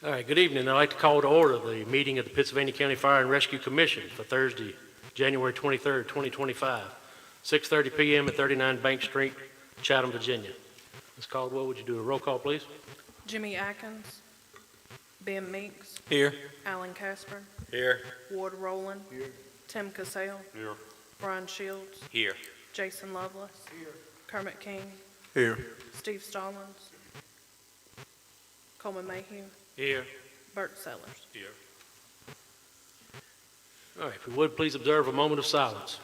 All right, good evening. I'd like to call to order the meeting of the Pittsylvania County Fire and Rescue Commission for Thursday, January 23rd, 2025, 6:30 p.m. at 39 Bank Street, Chatham, Virginia. Ms. Caldwell, would you do a roll call, please? Jimmy Atkins, Ben Meeks, Here. Alan Casper, Here. Ward Rowland, Tim Cassell, Here. Brian Shields, Here. Jason Lovelace, Kermit King, Here. Steve Stallings, Coleman Mayhew, Here. Bert Sellers. Here. All right, if we would, please observe a moment of silence.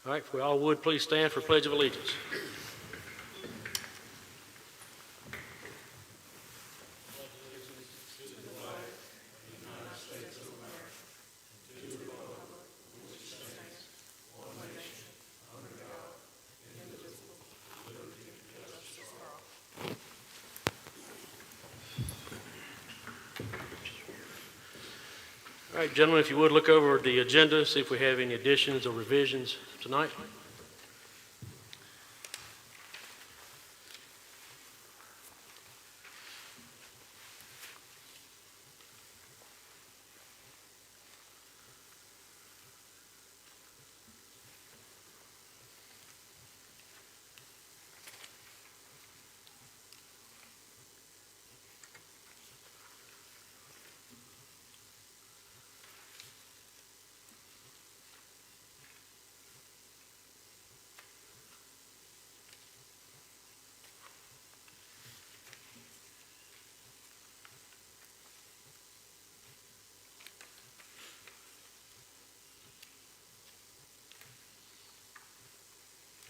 All right, if we all would, please stand for Pledge of Allegiance. All right, gentlemen, if you would look over the agenda, see if we have any additions or revisions tonight.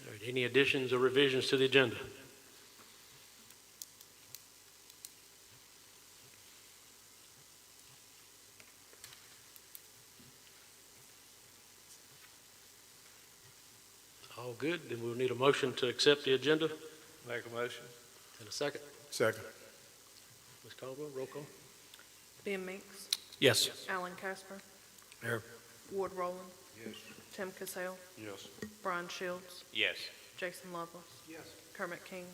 All right, any additions or revisions to the agenda? All good, then we'll need a motion to accept the agenda. Make a motion. And a second. Second. Ms. Caldwell, roll call. Ben Meeks, Yes. Alan Casper, Here. Ward Rowland, Yes. Tim Cassell, Yes. Brian Shields, Yes. Jason Lovelace, Yes. Kermit King,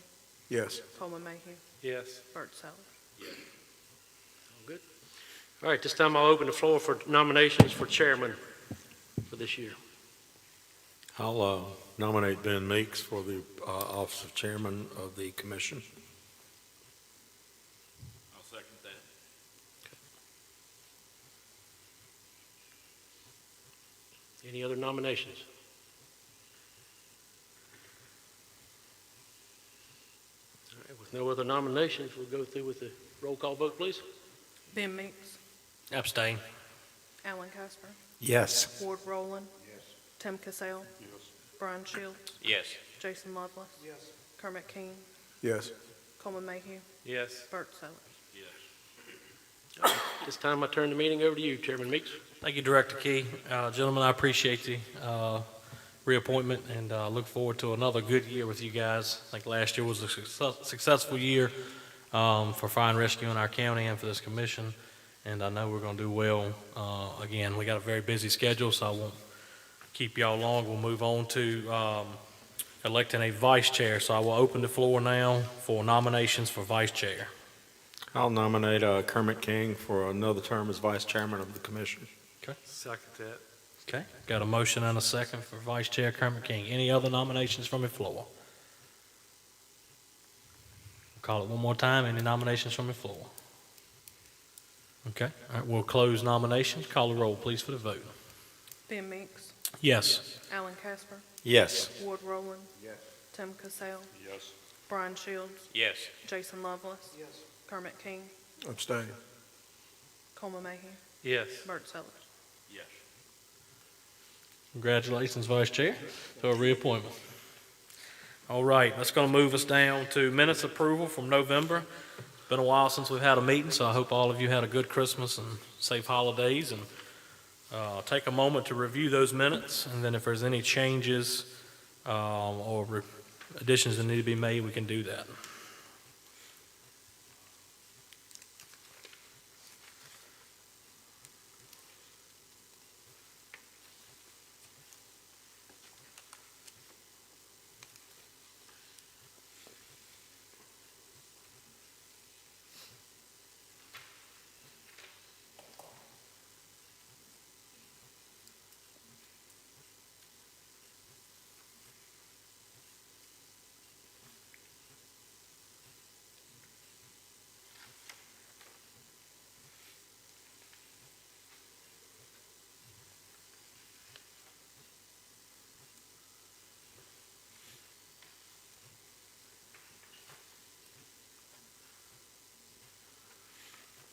Yes. Coleman Mayhew, Yes. Bert Sellers. All good. All right, this time I'll open the floor for nominations for chairman for this year. I'll nominate Ben Meeks for the office of chairman of the commission. I'll second that. Any other nominations? All right, with no other nominations, we'll go through with the roll call vote, please. Ben Meeks, Abstain. Alan Casper, Yes. Ward Rowland, Tim Cassell, Yes. Brian Shields, Yes. Jason Lovelace, Kermit King, Yes. Coleman Mayhew, Yes. Bert Sellers. Yes. This time I turn the meeting over to you, Chairman Meeks. Thank you, Director Key. Gentlemen, I appreciate the reappointment and look forward to another good year with you guys. I think last year was a successful year for fire and rescue in our county and for this commission, and I know we're going to do well. Again, we got a very busy schedule, so I won't keep y'all long. We'll move on to electing a vice chair, so I will open the floor now for nominations for vice chair. I'll nominate Kermit King for another term as vice chairman of the commission. Second that. Okay, got a motion and a second for Vice Chair Kermit King. Any other nominations from the floor? Call it one more time. Any nominations from the floor? Okay, all right, we'll close nominations. Call the roll, please, for the vote. Ben Meeks, Yes. Alan Casper, Yes. Ward Rowland, Yes. Tim Cassell, Yes. Brian Shields, Yes. Jason Lovelace, Kermit King, Abstain. Coleman Mayhew, Yes. Bert Sellers. Yes. Congratulations, Vice Chair, to a reappointment. All right, that's going to move us down to minutes approval from November. It's been a while since we've had a meeting, so I hope all of you had a good Christmas and safe holidays. And take a moment to review those minutes, and then if there's any changes or additions that need to be made, we can do that.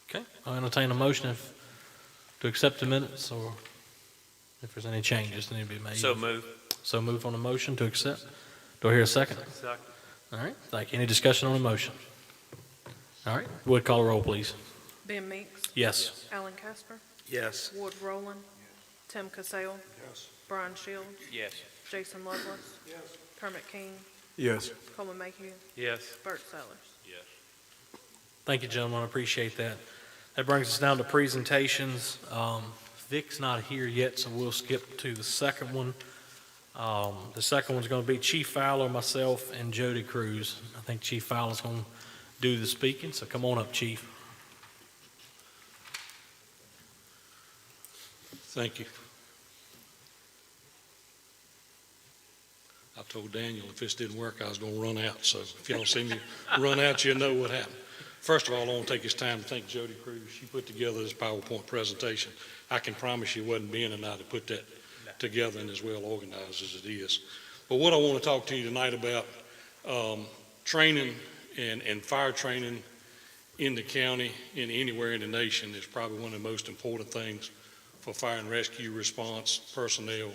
Okay, I'll entertain a motion to accept the minutes, or if there's any changes that need to be made. So move. So move on the motion to accept. Do I hear a second? Second. All right, thank you. Any discussion on the motion? All right, Wood, call a roll, please. Ben Meeks. Yes. Alan Casper. Yes. Ward Roland. Tim Cassell. Yes. Brian Shields. Yes. Jason Lovelace. Kermit King. Yes. Coleman Mayhew. Yes. Bert Sellers. Yes. Thank you, gentlemen. I appreciate that. That brings us down to presentations. Vic's not here yet, so we'll skip to the second one. The second one's going to be Chief Fowler, myself, and Jody Cruz. I think Chief Fowler's going to do the speaking, so come on up, Chief. Thank you. I told Daniel if this didn't work, I was going to run out. So if y'all see me run out, you'll know what happened. First of all, I want to take this time to thank Jody Cruz. She put together this PowerPoint presentation. I can promise you it wasn't Ben and I that put that together and as well organized as it is. But what I want to talk to you tonight about, training and fire training in the county and anywhere in the nation is probably one of the most important things for fire and rescue response personnel.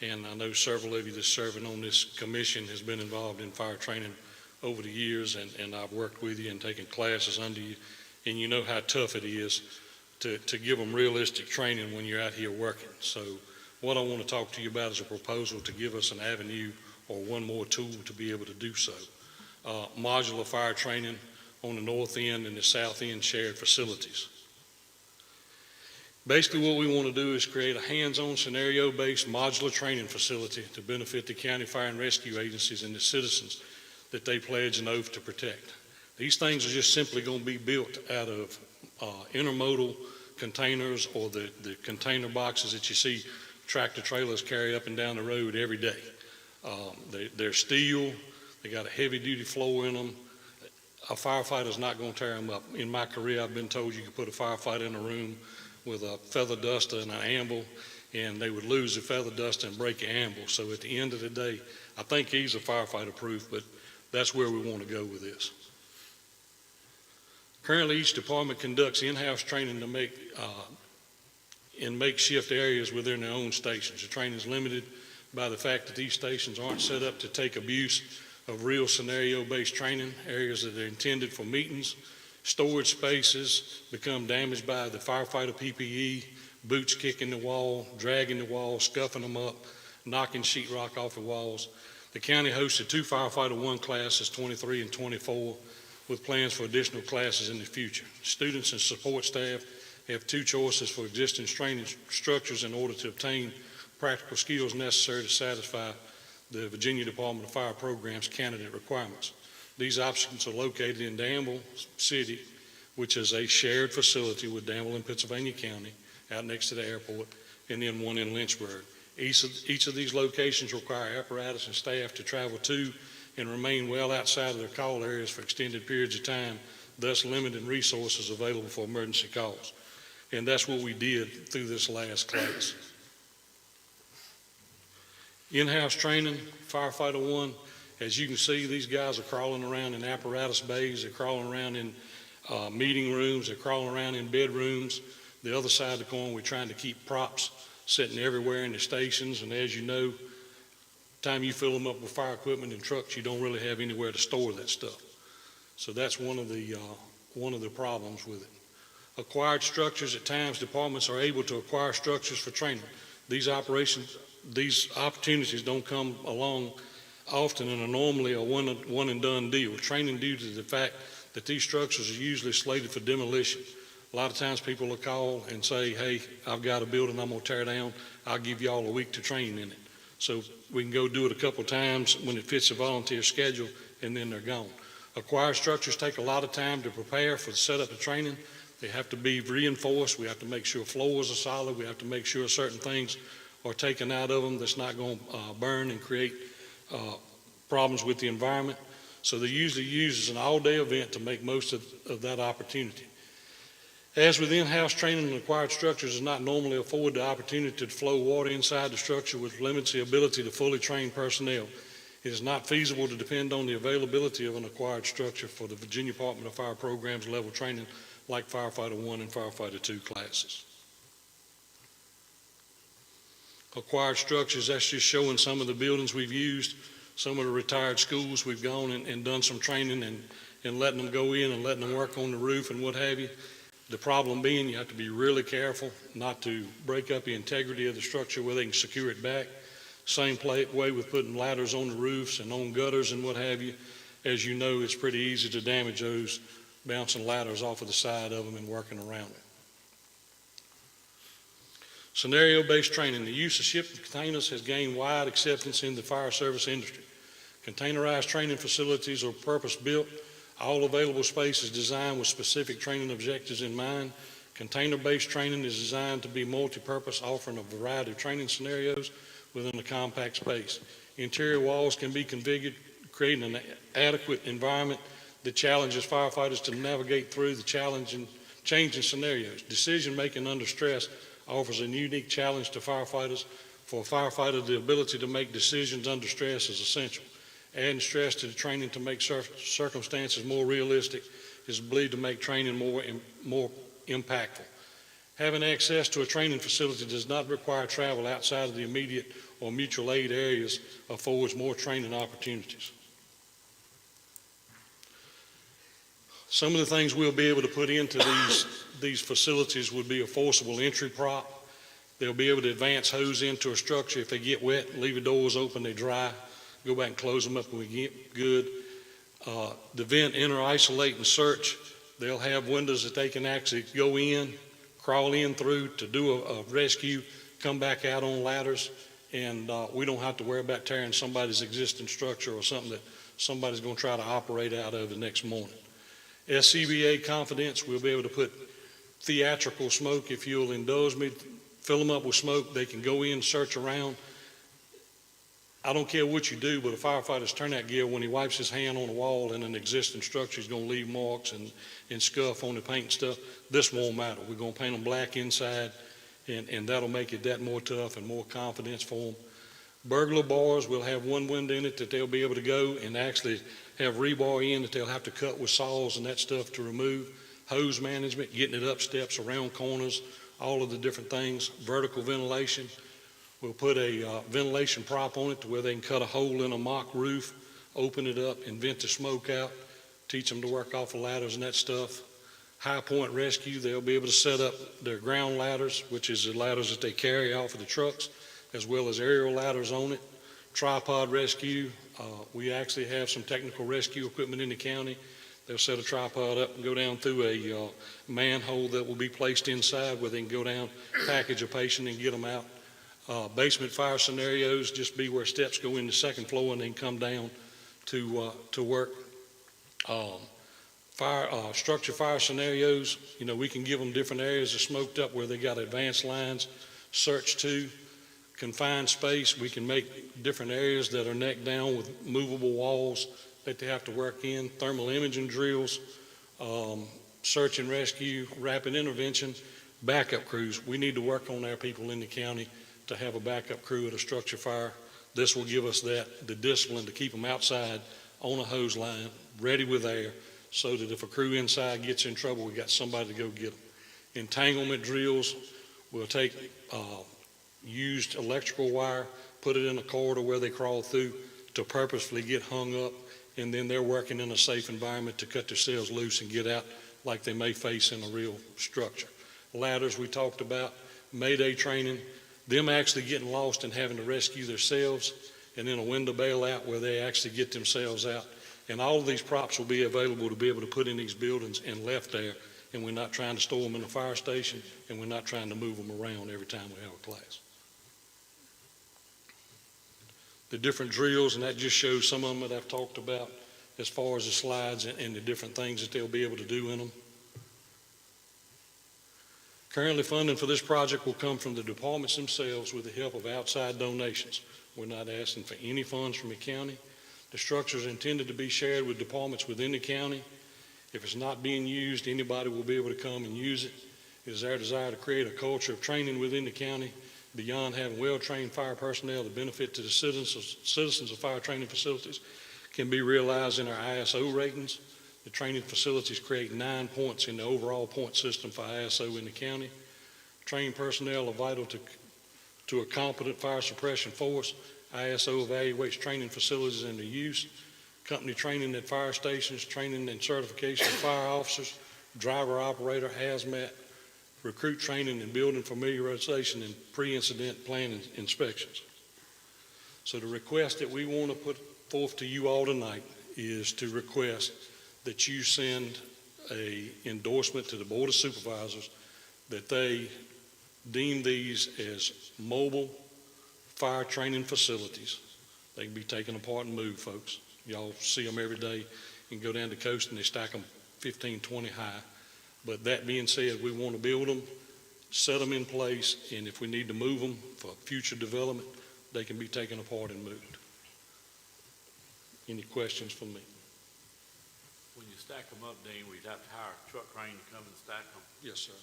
And I know several of you that's serving on this commission has been involved in fire training over the years, and I've worked with you and taken classes under you, and you know how tough it is to give them realistic training when you're out here working. So what I want to talk to you about is a proposal to give us an avenue or one more tool to be able to do so. Modular fire training on the north end and the south end shared facilities. Basically what we want to do is create a hands-on scenario-based modular training facility to benefit the county fire and rescue agencies and the citizens that they pledge an oath to protect. These things are just simply going to be built out of intermodal containers or the container boxes that you see tractor trailers carry up and down the road every day. They're steel, they got a heavy-duty floor in them. A firefighter's not going to tear them up. In my career, I've been told you could put a firefighter in a room with a feather duster and an anvil, and they would lose the feather duster and break the anvil. So at the end of the day, I think he's a firefighter proof, but that's where we want to go with this. Currently, each department conducts in-house training to make in makeshift areas within their own stations. The training is limited by the fact that these stations aren't set up to take abuse of real scenario-based training. Areas that are intended for meetings, storage spaces become damaged by the firefighter PPE, boots kicking the wall, dragging the wall, scuffing them up, knocking sheetrock off the walls. The county hosted 2 Firefighter 1 classes, 23 and 24, with plans for additional classes in the future. Students and support staff have 2 choices for existing training structures in order to obtain practical skills necessary to satisfy the Virginia Department of Fire Program's candidate requirements. These options are located in Danville City, which is a shared facility with Danville and Pennsylvania County, out next to the airport, and then one in Lynchburg. Each of these locations require apparatus and staff to travel to and remain well outside of their call areas for extended periods of time, thus limiting resources available for emergency calls. And that's what we did through this last class. In-house training, Firefighter 1, as you can see, these guys are crawling around in apparatus bays, they're crawling around in meeting rooms, they're crawling around in bedrooms. The other side of the coin, we're trying to keep props sitting everywhere in the stations, and as you know, time you fill them up with fire equipment and trucks, you don't really have anywhere to store that stuff. So that's one of the problems with it. Acquired structures, at times departments are able to acquire structures for training. These opportunities don't come along often and are normally a one and done deal. Training due to the fact that these structures are usually slated for demolition. A lot of times people will call and say, hey, I've got a building I'm gonna tear down. I'll give y'all a week to train in it. So we can go do it a couple times when it fits the volunteer schedule, and then they're gone. Acquired structures take a lot of time to prepare for the setup of training. They have to be reinforced. We have to make sure floors are solid. We have to make sure certain things are taken out of them that's not going to burn and create problems with the environment. So they usually use an all-day event to make most of that opportunity. As with in-house training, and acquired structures does not normally afford the opportunity to flow water inside the structure, which limits the ability to fully train personnel. It is not feasible to depend on the availability of an acquired structure for the Virginia Department of Fire Programs level training like Firefighter 1 and Firefighter 2 classes. Acquired structures, that's just showing some of the buildings we've used, some of the retired schools we've gone and done some training and letting them go in and letting them work on the roof and what have you. The problem being, you have to be really careful not to break up the integrity of the structure where they can secure it back. Same way with putting ladders on the roofs and on gutters and what have you. As you know, it's pretty easy to damage those, bouncing ladders off of the side of them and working around it. Scenario-based training. The use of shipping containers has gained wide acceptance in the fire service industry. Containerized training facilities are purpose-built. All available space is designed with specific training objectives in mind. Container-based training is designed to be multi-purpose, offering a variety of training scenarios within a compact space. Interior walls can be configured, creating an adequate environment that challenges firefighters to navigate through the changing scenarios. Decision-making under stress offers a unique challenge to firefighters. For a firefighter, the ability to make decisions under stress is essential. Adding stress to the training to make circumstances more realistic is believed to make training more impactful. Having access to a training facility does not require travel outside of the immediate or mutual aid areas, affords more training opportunities. Some of the things we'll be able to put into these facilities would be a forcible entry prop. They'll be able to advance hose into a structure. If they get wet, leave the doors open, they dry, go back and close them up when we get good. The vent, enter, isolate, and search. They'll have windows that they can actually go in, crawl in through to do a rescue, come back out on ladders, and we don't have to worry about tearing somebody's existing structure or something that somebody's going to try to operate out of the next morning. SCBA confidence, we'll be able to put theatrical smoke, if you'll indulge me, fill them up with smoke. They can go in, search around. I don't care what you do, but a firefighter's turnout gear, when he wipes his hand on a wall in an existing structure, he's going to leave marks and scuff on the paint and stuff. This won't matter. We're going to paint them black inside, and that'll make it that more tough and more confidence for them. Burglar bars will have one window in it that they'll be able to go and actually have rebar in that they'll have to cut with saws and that stuff to remove. Hose management, getting it up steps, around corners, all of the different things. Vertical ventilation. We'll put a ventilation prop on it to where they can cut a hole in a mock roof, open it up, and vent the smoke out, teach them to work off of ladders and that stuff. High point rescue, they'll be able to set up their ground ladders, which is the ladders that they carry off of the trucks, as well as aerial ladders on it. Tripod rescue, we actually have some technical rescue equipment in the county. They'll set a tripod up and go down through a manhole that will be placed inside where they can go down, package a patient, and get them out. Basement fire scenarios, just be where steps go in the second floor and then come down to work. Structure fire scenarios, we can give them different areas of smoked up where they got advanced lines, search to. Confined space, we can make different areas that are neck down with movable walls that they have to work in. Thermal imaging drills, search and rescue, rapid intervention, backup crews. We need to work on our people in the county to have a backup crew at a structure fire. This will give us the discipline to keep them outside on a hose line, ready with air, so that if a crew inside gets in trouble, we got somebody to go get them. Entanglement drills will take used electrical wire, put it in a corridor where they crawl through to purposefully get hung up, and then they're working in a safe environment to cut themselves loose and get out like they may face in a real structure. Ladders we talked about, Mayday training, them actually getting lost and having to rescue themselves, and then a window bailout where they actually get themselves out. And all of these props will be available to be able to put in these buildings and left there, and we're not trying to store them in a fire station, and we're not trying to move them around every time we have a class. The different drills, and that just shows some of them that I've talked about as far as the slides and the different things that they'll be able to do in them. Currently, funding for this project will come from the departments themselves with the help of outside donations. We're not asking for any funds from the county. The structure is intended to be shared with departments within the county. If it's not being used, anybody will be able to come and use it. It is our desire to create a culture of training within the county beyond having well-trained fire personnel. The benefit to the citizens of fire training facilities can be realized in our ISO ratings. The training facilities create 9 points in the overall point system for ISO in the county. Trained personnel are vital to a competent fire suppression force. ISO evaluates training facilities and their use. Company training at fire stations, training and certification of fire officers, driver operator, hazmat, recruit training and building familiarization and pre-incident plan inspections. So the request that we want to put forth to you all tonight is to request that you send a endorsement to the Board of Supervisors that they deem these as mobile fire training facilities. They can be taken apart and moved, folks. Y'all see them every day. You can go down the coast and they stack them 15, 20 high. But that being said, we want to build them, set them in place, and if we need to move them for future development, they can be taken apart and moved. Any questions from me? When you stack them up, Dean, we'd have to hire a truck crane to come and stack them. Yes, sir.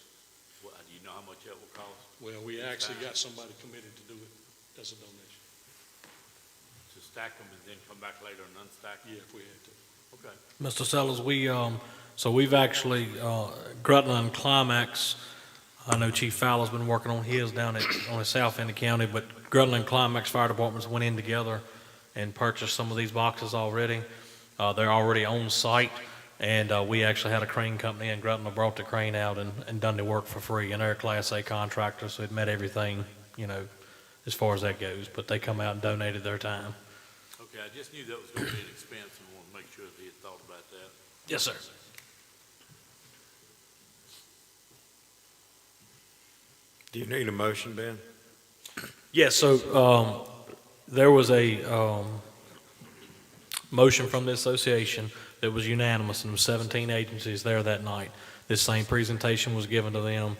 What, do you know how much that will cost Well, we actually got somebody committed to do it as a donation. to stack them and then come back later and unstack them? Yeah, if we had to. Okay. Mr. Sellers, we've actually, Grutland Climax, I know Chief Fowler's been working on his down on the south end of the county, but Grutland Climax Fire Departments went in together and purchased some of these boxes already. They're already on site, and we actually had a crane company in Grutland brought the crane out and done the work for free, and they're a Class A contractor, so it met everything, as far as that goes, but they come out and donated their time. Okay, I just knew that was going to be an expense and wanted to make sure that he had thought about that. Yes, sir. Do you need a motion, Ben? Yes, so there was a motion from the association that was unanimous, and there were 17 agencies there that night. This same presentation was given to them.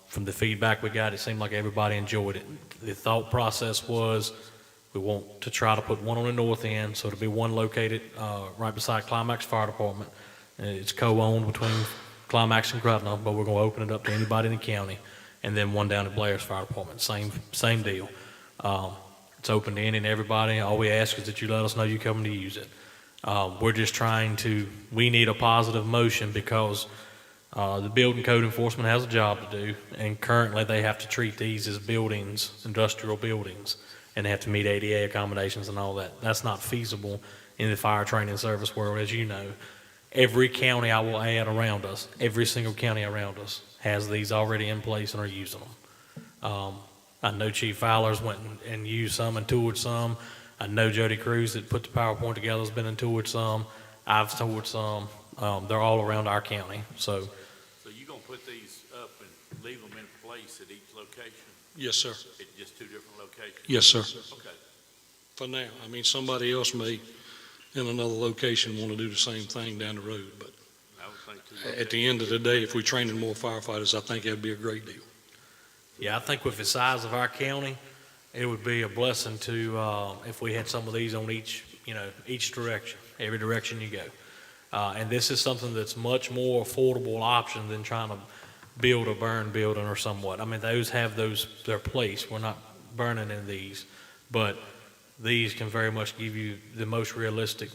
From the feedback we got, it seemed like everybody enjoyed it. The thought process was we want to try to put one on the north end, so it'll be one located right beside Climax Fire Department. It's co-owned between Climax and Grutland, but we're going to open it up to anybody in the county. And then one down at Blair's Fire Department, same deal. It's open to any and everybody. All we ask is that you let us know you're coming to use it. We're just we need a positive motion because the building code enforcement has a job to do, and currently they have to treat these as buildings, industrial buildings, and they have to meet ADA accommodations and all that. That's not feasible in the fire training service world, as you know. Every county I will add around us, every single county around us has these already in place and are using them. I know Chief Fowler's went and used some and toured some. I know Jody Cruz that put the PowerPoint together has been and toured some. I've toured some. They're all around our county. So you're going to put these up and leave them in place at each location? Yes, sir. At just two different locations? Yes, sir. Okay. For now. I mean, somebody else may, in another location, want to do the same thing down the road, but I would think at the end of the day, if we're training more firefighters, I think that'd be a great deal. yeah, I think with the size of our county, it would be a blessing to if we had some of these on each direction, every direction you go. And this is something that's much more affordable option than trying to build a burn building or somewhat. I mean, those have their place. We're not burning in these, but these can very much give you the most realistic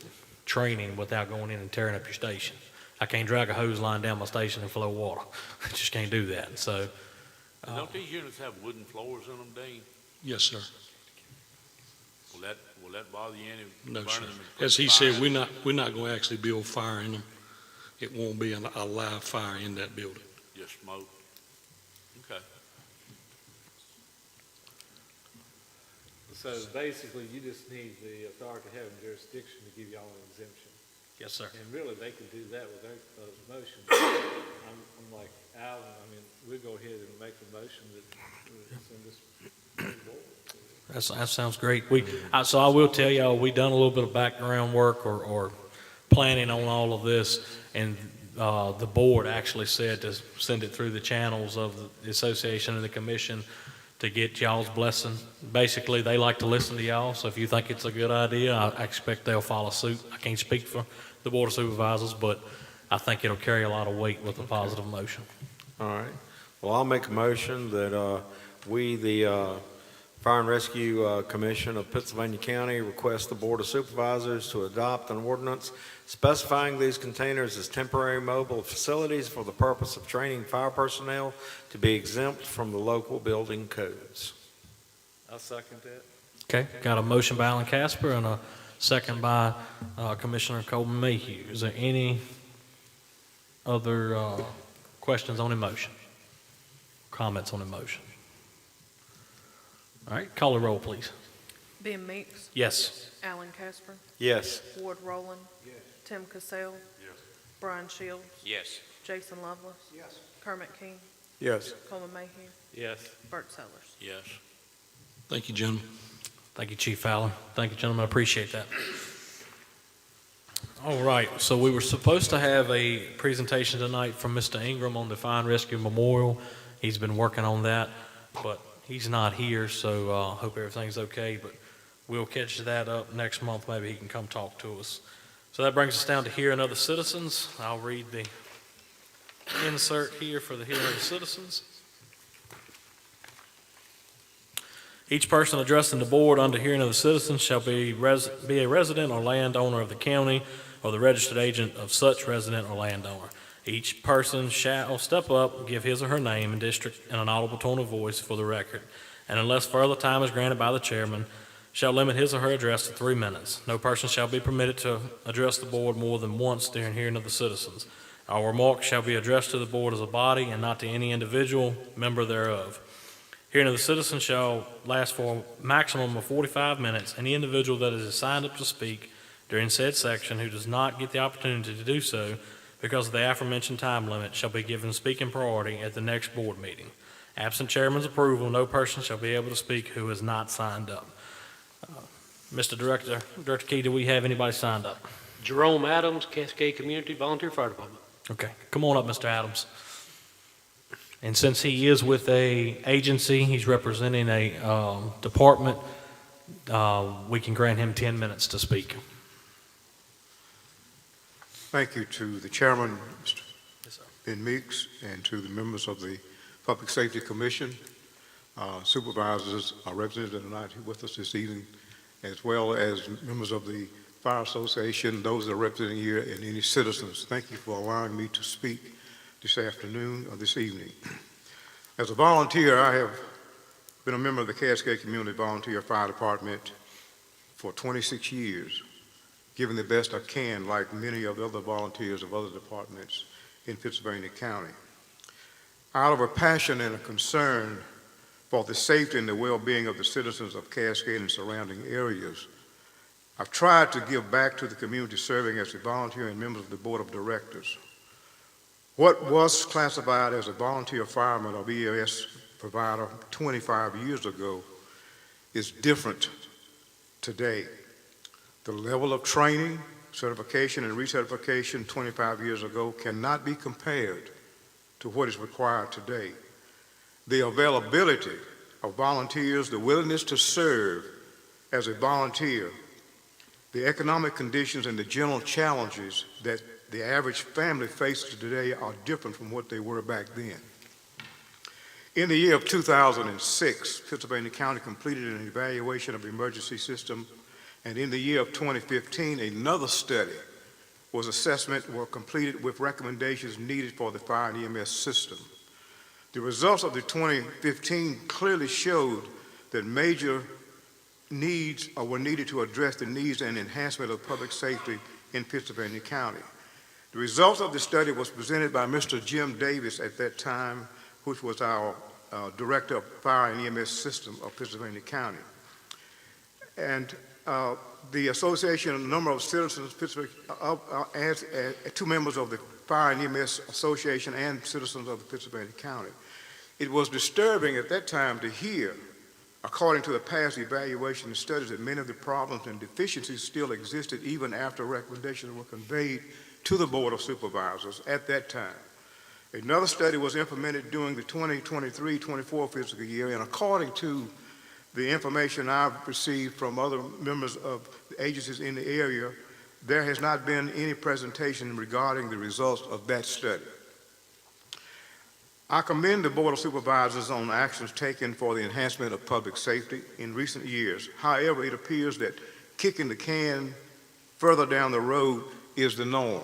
training without going in and tearing up your station. I can't drag a hose line down my station and flow water. I just can't do that. So, Don't these units have wooden floors in them, Dean? Yes, sir. Will that bother you any? No, burning sir. them and putting As he fire said, in we're not going to actually build fire in them. It won't be a live fire in that building. Just smoke? Okay. So basically, you just need the authority having jurisdiction to give y'all an exemption. yes, sir. And really, they can do that with their motion. I'm like Alan, I mean, we'll go ahead and make the motion that we send this forward. That sounds great. So I will tell y'all, we done a little bit of background work or planning on all of this, and the board actually said to send it through the channels of the association and the commission to get y'all's blessing. Basically, they like to listen to y'all, so if you think it's a good idea, I expect they'll follow suit. I can't speak for the board of supervisors, but I think it'll carry a lot of weight with a positive motion. All right. Well, I'll make a motion that we, the Fire and Rescue Commission of Pittsylvania County, request the Board of Supervisors to adopt an ordinance specifying these containers as temporary mobile facilities for the purpose of training fire personnel to be exempt from the local building codes. I'll second that. Okay, got a motion by Alan Casper and a second by Commissioner Coleman Mayhew. Is there any other questions on the motion? Comments on the motion? All right, call the roll, please. Ben Meeks, Yes. Alan Casper, Yes. Ward Roland. Tim Cassell. Yes. Brian Shields, Yes. Jason Lovelace. Kermit King, Yes. Coleman Mayhew, Yes. Bert Sellers. Yes. Thank you, gentlemen. Thank you, Chief Fowler. Thank you, gentlemen. I appreciate that. All right, so we were supposed to have a presentation tonight from Mr. Ingram on the Fire and Rescue Memorial. He's been working on that, but he's not here, so hope everything's okay. But we'll catch that up next month. Maybe he can come talk to us. So that brings us down to hearing other citizens. I'll read the insert here for the hearing of the citizens. Each person addressing the board under hearing of the citizens shall be a resident or landowner of the county or the registered agent of such resident or landowner. Each person shall step up, give his or her name and district in an audible tone of voice for the record, and unless further time is granted by the chairman, shall limit his or her address to 3 minutes. No person shall be permitted to address the board more than once during hearing of the citizens. Our remarks shall be addressed to the board as a body and not to any individual member thereof. Hearing of the citizens shall last for a maximum of 45 minutes. Any individual that is signed up to speak during said section who does not get the opportunity to do so because of the aforementioned time limit shall be given speaking priority at the next board meeting. Absent chairman's approval, no person shall be able to speak who is not signed up. Mr. Director Key, do we have anybody signed up? Jerome Adams, Cascade Community Volunteer Fire Department. Okay, come on up, Mr. Adams. And since he is with a agency, he's representing a department, we can grant him 10 minutes to speak. Thank you to the chairman, Mr. Yes, sir. Ben Meeks, and to the members of the Public Safety Commission. Supervisors are represented tonight with us this evening, as well as members of the Fire Association, those that are representing here, and any citizens. Thank you for allowing me to speak this afternoon or this evening. As a volunteer, I have been a member of the Cascade Community Volunteer Fire Department for 26 years, giving the best I can, like many of the other volunteers of other departments in Pittsylvania County. Out of a passion and a concern for the safety and the well-being of the citizens of Cascade and surrounding areas, I've tried to give back to the community serving as a volunteer and member of the Board of Directors. What was classified as a volunteer fireman or VAS provider 25 years ago is different today. The level of training, certification, and recertification 25 years ago cannot be compared to what is required today. The availability of volunteers, the willingness to serve as a volunteer, the economic conditions and the general challenges that the average family faces today are different from what they were back then. In the year of 2006, Pennsylvania County completed an evaluation of the emergency system, and in the year of 2015, another study was assessment were completed with recommendations needed for the fire and EMS system. The results of the 2015 clearly showed that major needs were needed to address the needs and enhancement of public safety in Pittsylvania County. The results of the study was presented by Mr. Jim Davis at that time, which was our Director of Fire and EMS System of Pittsylvania County. And the association, a number of citizens of Pittsburgh, as two members of the Fire and EMS Association and citizens of the Pittsylvania County. It was disturbing at that time to hear, according to the past evaluation and studies, that many of the problems and deficiencies still existed even after recommendations were conveyed to the Board of Supervisors at that time. Another study was implemented during the 2023-24 fiscal year, and according to the information I've received from other members of the agencies in the area, there has not been any presentation regarding the results of that study. I commend the Board of Supervisors on actions taken for the enhancement of public safety in recent years. However, it appears that kicking the can further down the road is the norm.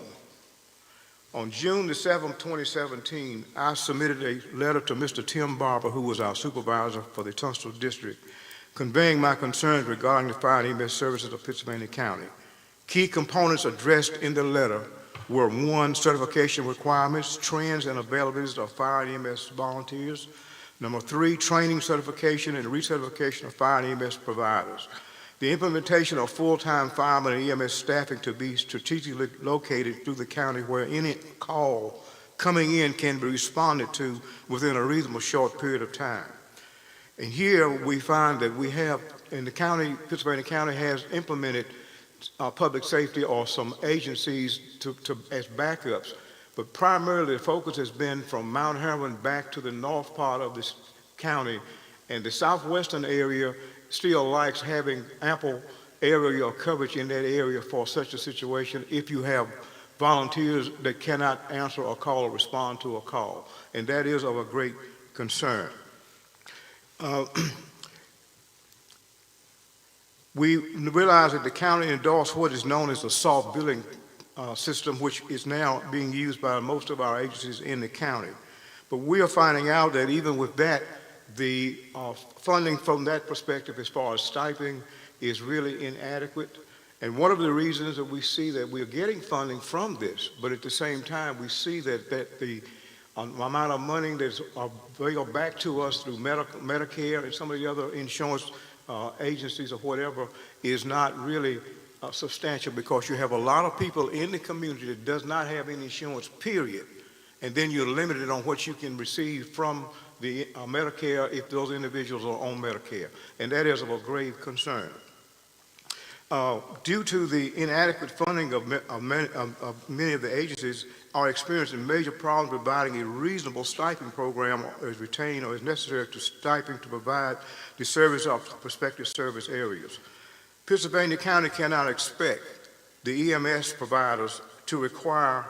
On June the 7th, 2017, I submitted a letter to Mr. Tim Barber, who was our supervisor for the Tunstall District, conveying my concerns regarding the fire and EMS services of Pittsylvania County. Key components addressed in the letter were: 1, certification requirements, trends and availabilities of fire and EMS volunteers. 3, training, certification, and recertification of fire and EMS providers. The implementation of full-time firemen and EMS staffing to be strategically located through the county where any call coming in can be responded to within a reasonable short period of time. And here we find that we have, in the county, Pittsylvania County has implemented public safety or some agencies as backups, but primarily the focus has been from Mount Hermon back to the north part of this county, and the southwestern area still likes having ample area or coverage in that area for such a situation if you have volunteers that cannot answer a call or respond to a call, and that is of a great concern. We realize that the county endorsed what is known as the soft billing system, which is now being used by most of our agencies in the county. But we are finding out that even with that, the funding from that perspective as far as stipend is really inadequate. And one of the reasons that we see that we're getting funding from this, but at the same time we see that the amount of money that's available back to us through Medicare and some of the other insurance agencies or whatever is not really substantial, because you have a lot of people in the community that does not have any insurance, period. And then you're limited on what you can receive from the Medicare if those individuals are on Medicare. And that is of a grave concern. Due to the inadequate funding of many of the agencies, are experiencing major problems providing a reasonable stipend program is retained or is necessary to stipend to provide the service of prospective service areas. Pittsylvania County cannot expect the EMS providers to acquire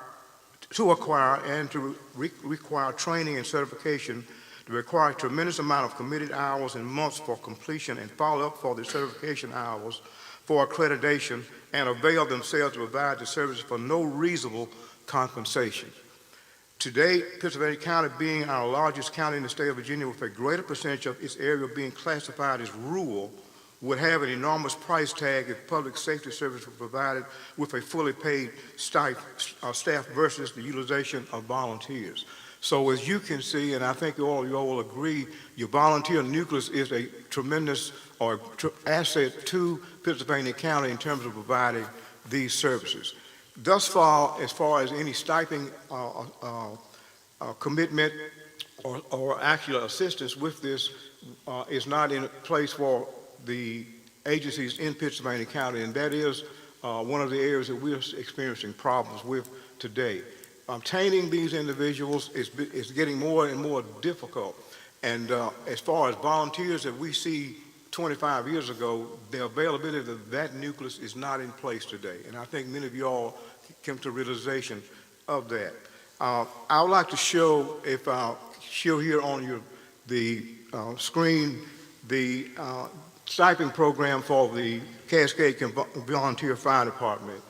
and to require training and certification, to require a tremendous amount of committed hours and months for completion and follow-up for the certification hours for accreditation, and avail themselves to provide the services for no reasonable compensation. Today, Pennsylvania County, being our largest county in the state of Virginia with a greater percentage of its area being classified as rural, would have an enormous price tag if public safety service were provided with a fully paid staff versus the utilization of volunteers. So as you can see, and I think you all will agree, your volunteer nucleus is a tremendous asset to Pennsylvania County in terms of providing these services. Thus far as any stipend commitment or actual assistance with this is not in place for the agencies in Pittsylvania County, and that is one of the areas that we're experiencing problems with today. Obtaining these individuals is getting more and more difficult, and as far as volunteers that we see 25 years ago, the availability of that nucleus is not in place today, and I think many of you all came to realization of that. I would like to show, if I'll show here on the screen, the stipend program for the Cascade Volunteer Fire Department.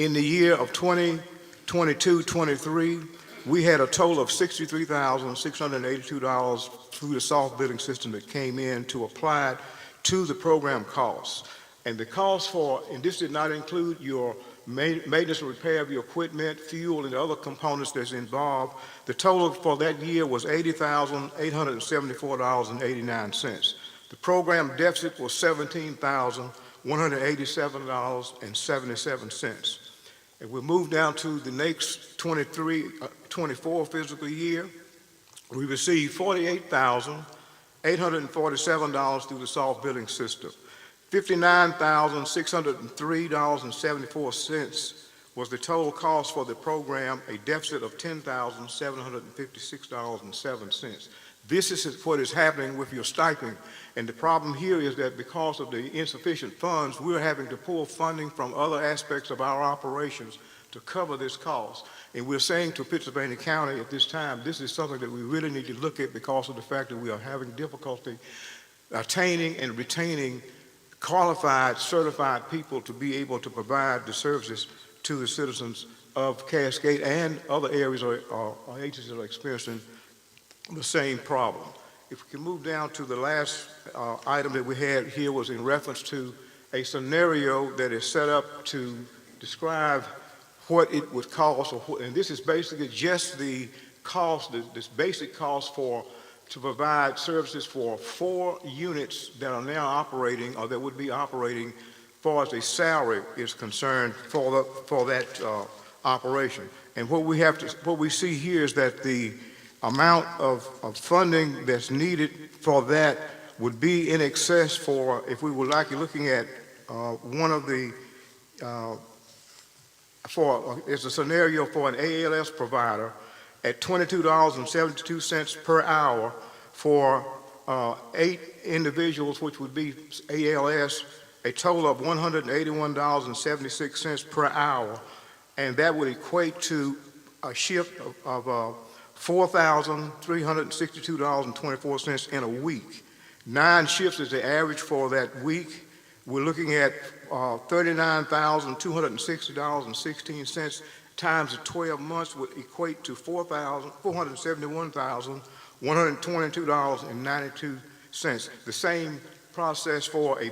In the year of 2022-23, we had a total of $63,682 through the soft billing system that came in to apply to the program costs. And the cost for, and this did not include your maintenance and repair of your equipment, fuel, and other components that's involved. The total for that year was $80,874.89. The program deficit was $17,187.77. And we move down to the next 23-24 fiscal year. We received $48,847 through the soft billing system. $59,603.74 was the total cost for the program, a deficit of $10,756.07. This is what is happening with your stipend. And the problem here is that because of the insufficient funds, we're having to pull funding from other aspects of our operations to cover this cost. And we're saying to Pittsylvania County at this time, this is something that we really need to look at because of the fact that we are having difficulty attaining and retaining qualified, certified people to be able to provide the services to the citizens of Cascade and other areas or agencies that are experiencing the same problem. If we can move down to the last item that we had here was in reference to a scenario that is set up to describe what it would cost, and this is basically just the cost, this basic cost to provide services for 4 units that are now operating or that would be operating as far as a salary is concerned for that operation. And what we see here is that the amount of funding that's needed for that would be in excess for, if we were likely looking at one of the, it's a scenario for an ALS provider at $22.72 per hour for 8 individuals, which would be ALS, a total of $181.76 per hour, and that would equate to a shift of $4,362.24 in a week. 9 shifts is the average for that week. We're looking at $39,260.16 times the 12 months would equate to $471,122.92. The same process for a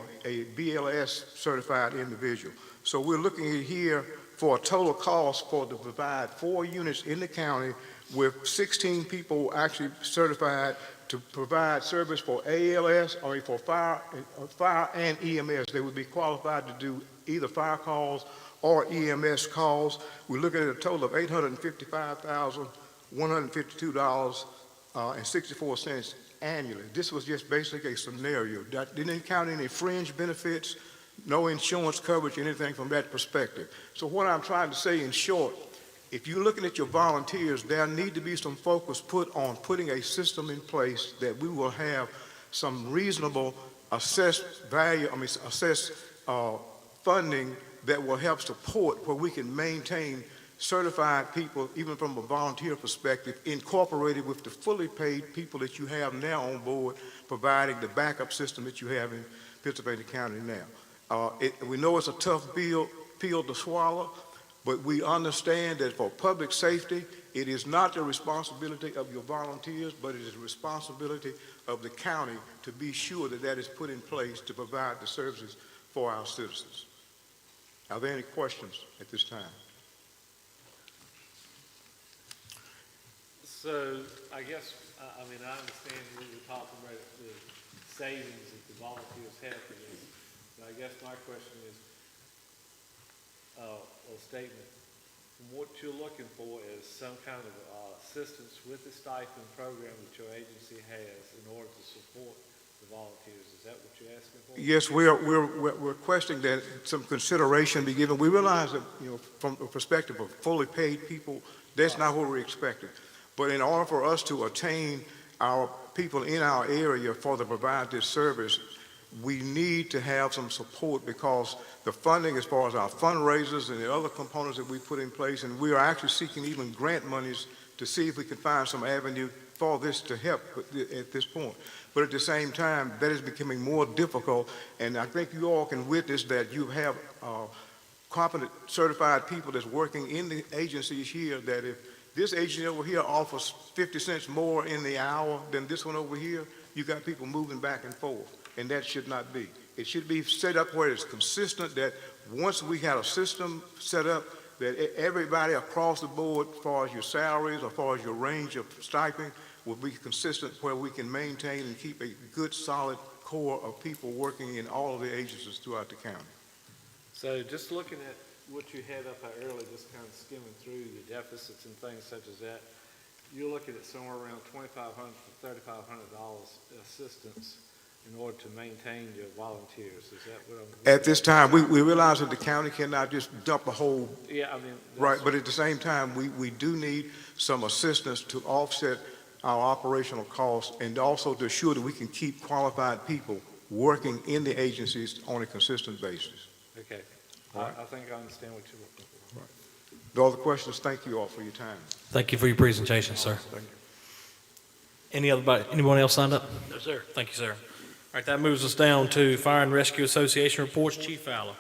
BLS certified individual. So we're looking at here for a total cost to provide 4 units in the county with 16 people actually certified to provide service for ALS or for fire and EMS. They would be qualified to do either fire calls or EMS calls. We're looking at a total of $855,152.64 annually. This was just basically a scenario. That didn't count any fringe benefits, no insurance coverage, anything from that perspective. So what I'm trying to say in short, if you're looking at your volunteers, there need to be some focus put on putting a system in place that we will have some reasonable assessed funding that will help support where we can maintain certified people, even from a volunteer perspective, incorporated with the fully paid people that you have now on board, providing the backup system that you have in Pennsylvania County now. We know it's a tough pill to swallow, but we understand that for public safety, it is not the responsibility of your volunteers, but it is the responsibility of the county to be sure that that is put in place to provide the services for our citizens. Are there any questions at this time? So I guess, I mean, I understand we were talking about the savings that the volunteers have for this. But I guess my question is, or statement, what you're looking for is some kind of assistance with the stipend program that your agency has in order to support the volunteers. Is that what you're asking for? Yes, we're requesting that some consideration be given. We realize that, from the perspective of fully paid people, that's not what we're expecting. But in order for us to attain our people in our area to provide this service, we need to have some support because the funding as far as our fundraisers and the other components that we put in place, and we are actually seeking even grant monies to see if we can find some avenue for this to help at this point. But at the same time, that is becoming more difficult, and I think you all can witness that you have competent, certified people that's working in the agencies here, that if this agency over here offers 50 cents more in the hour than this one over here, you got people moving back and forth, and that should not be. It should be set up where it's consistent, that once we had a system set up, that everybody across the board, as far as your salaries, as far as your range of stipend, will be consistent where we can maintain and keep a good, solid core of people working in all of the agencies throughout the county. So just looking at what you had up there earlier, just kind of skimming through the deficits and things such as that, you're looking at somewhere around $2,500 to $3,500 assistance in order to maintain your volunteers. Is that what I'm? At this time, we realize that the county cannot just dump a whole, Yeah, I mean. right, but at the same time, we do need some assistance to offset our operational costs and also to assure that we can keep qualified people working in the agencies on a consistent basis. Okay. All right. I think I understand what you're looking for. No other questions? Thank you all for your time. Thank you for your presentation, sir. Thank you. Anyone else signed up? No, sir. Thank you, sir. All right, that moves us down to Fire and Rescue Association reports. Chief Fowler.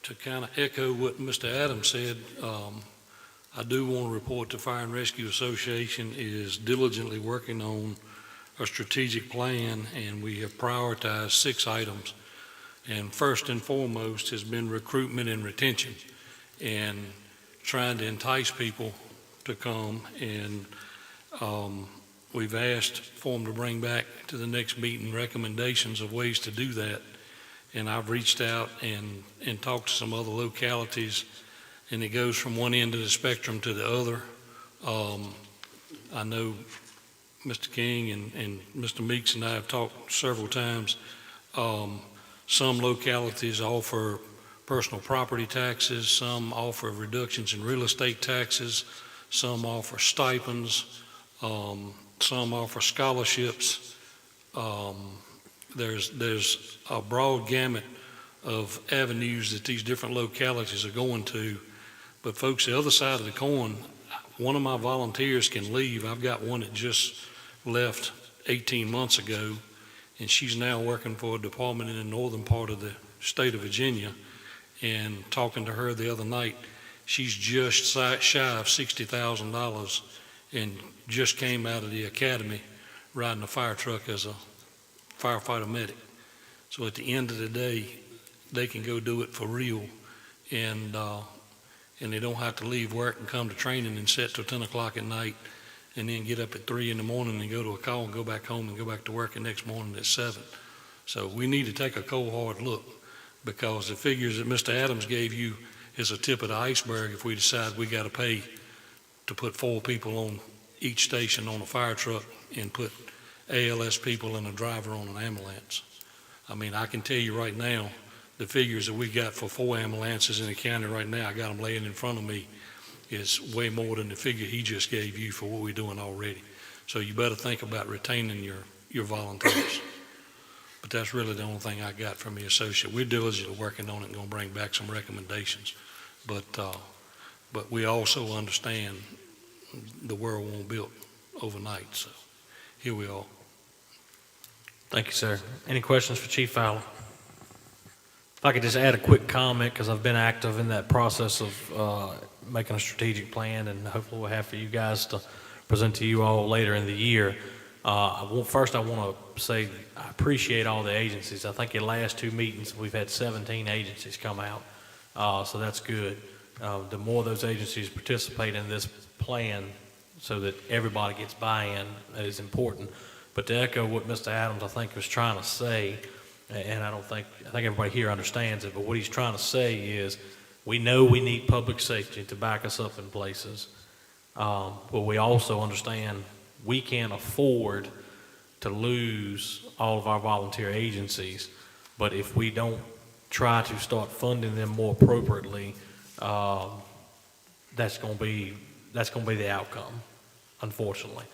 To kind of echo what Mr. Adams said, I do want to report the Fire and Rescue Association is diligently working on a strategic plan, and we have prioritized 6 items. And first and foremost has been recruitment and retention, and trying to entice people to come. And we've asked for them to bring back to the next meeting recommendations of ways to do that. And I've reached out and talked to some other localities, and it goes from one end of the spectrum to the other. I know Mr. King and Mr. Meeks and I have talked several times. Some localities offer personal property taxes, some offer reductions in real estate taxes, some offer stipends, some offer scholarships. There's a broad gamut of avenues that these different localities are going to. But folks, the other side of the coin, one of my volunteers can leave. I've got one that just left 18 months ago, and she's now working for a department in the northern part of the state of Virginia. And talking to her the other night, she's just shy of $60,000 and just came out of the academy riding a fire truck as a firefighter medic. So at the end of the day, they can go do it for real, and they don't have to leave work and come to training and sit till 10 o'clock at night and then get up at 3 in the morning and go to a call and go back home and go back to work the next morning at 7. So we need to take a cold hard look, because the figures that Mr. Adams gave you is a tip of the iceberg if we decide we got to pay to put 4 people on each station on a fire truck and put ALS people and a driver on an ambulance. I mean, I can tell you right now, the figures that we got for 4 ambulances in the county right now, I got them laying in front of me, is way more than the figure he just gave you for what we're doing already. So you better think about retaining your volunteers. But that's really the only thing I got from the associate. We're diligently working on it and going to bring back some recommendations. But we also understand the world won't build overnight. So here we are. Thank you, sir. Any questions for Chief Fowler? If I could just add a quick comment, because I've been active in that process of making a strategic plan, and hopefully we'll have for you guys to present to you all later in the year. First, I want to say I appreciate all the agencies. I think in the last 2 meetings, we've had 17 agencies come out, so that's good. The more those agencies participate in this plan so that everybody gets buy-in is important. But to echo what Mr. Adams, I think, was trying to say, and I think everybody here understands it, but what he's trying to say is we know we need public safety to back us up in places, but we also understand we can't afford to lose all of our volunteer agencies. But if we don't try to start funding them more appropriately, that's going to be the outcome, unfortunately.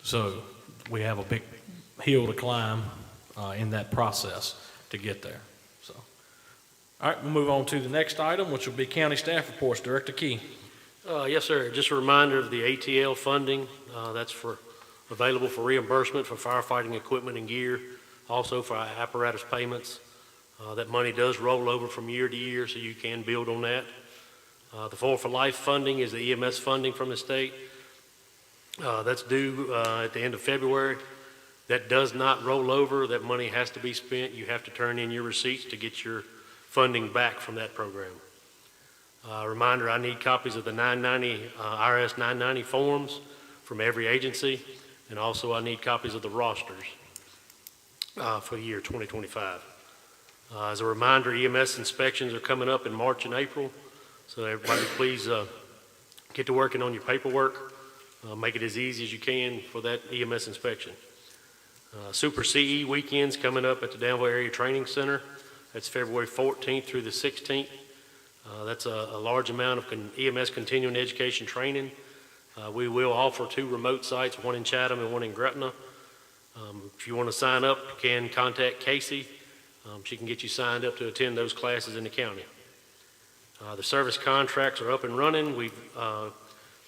So we have a big hill to climb in that process to get there. So, all right, we'll move on to the next item, which will be county staff reports. Director Key. Yes, sir. Just a reminder of the ATL funding. That's available for reimbursement for firefighting equipment and gear. Also for our apparatus payments, that money does roll over from year to year, so you can build on that. The 4 for Life funding is the EMS funding from the state. That's due at the end of February. That does not roll over. That money has to be spent. You have to turn in your receipts to get your funding back from that program. Reminder, I need copies of the 990, IRS 990 forms from every agency, and also I need copies of the rosters for the year 2025. As a reminder, EMS inspections are coming up in March and April, so everybody please get to working on your paperwork. Make it as easy as you can for that EMS inspection. Super CE weekends coming up at the Danville Area Training Center. That's February 14th through the 16th. That's a large amount of EMS continuing education training. We will offer 2 remote sites, one in Chatham and one in Gretna. If you want to sign up, you can contact Casey. She can get you signed up to attend those classes in the county. The service contracts are up and running. We've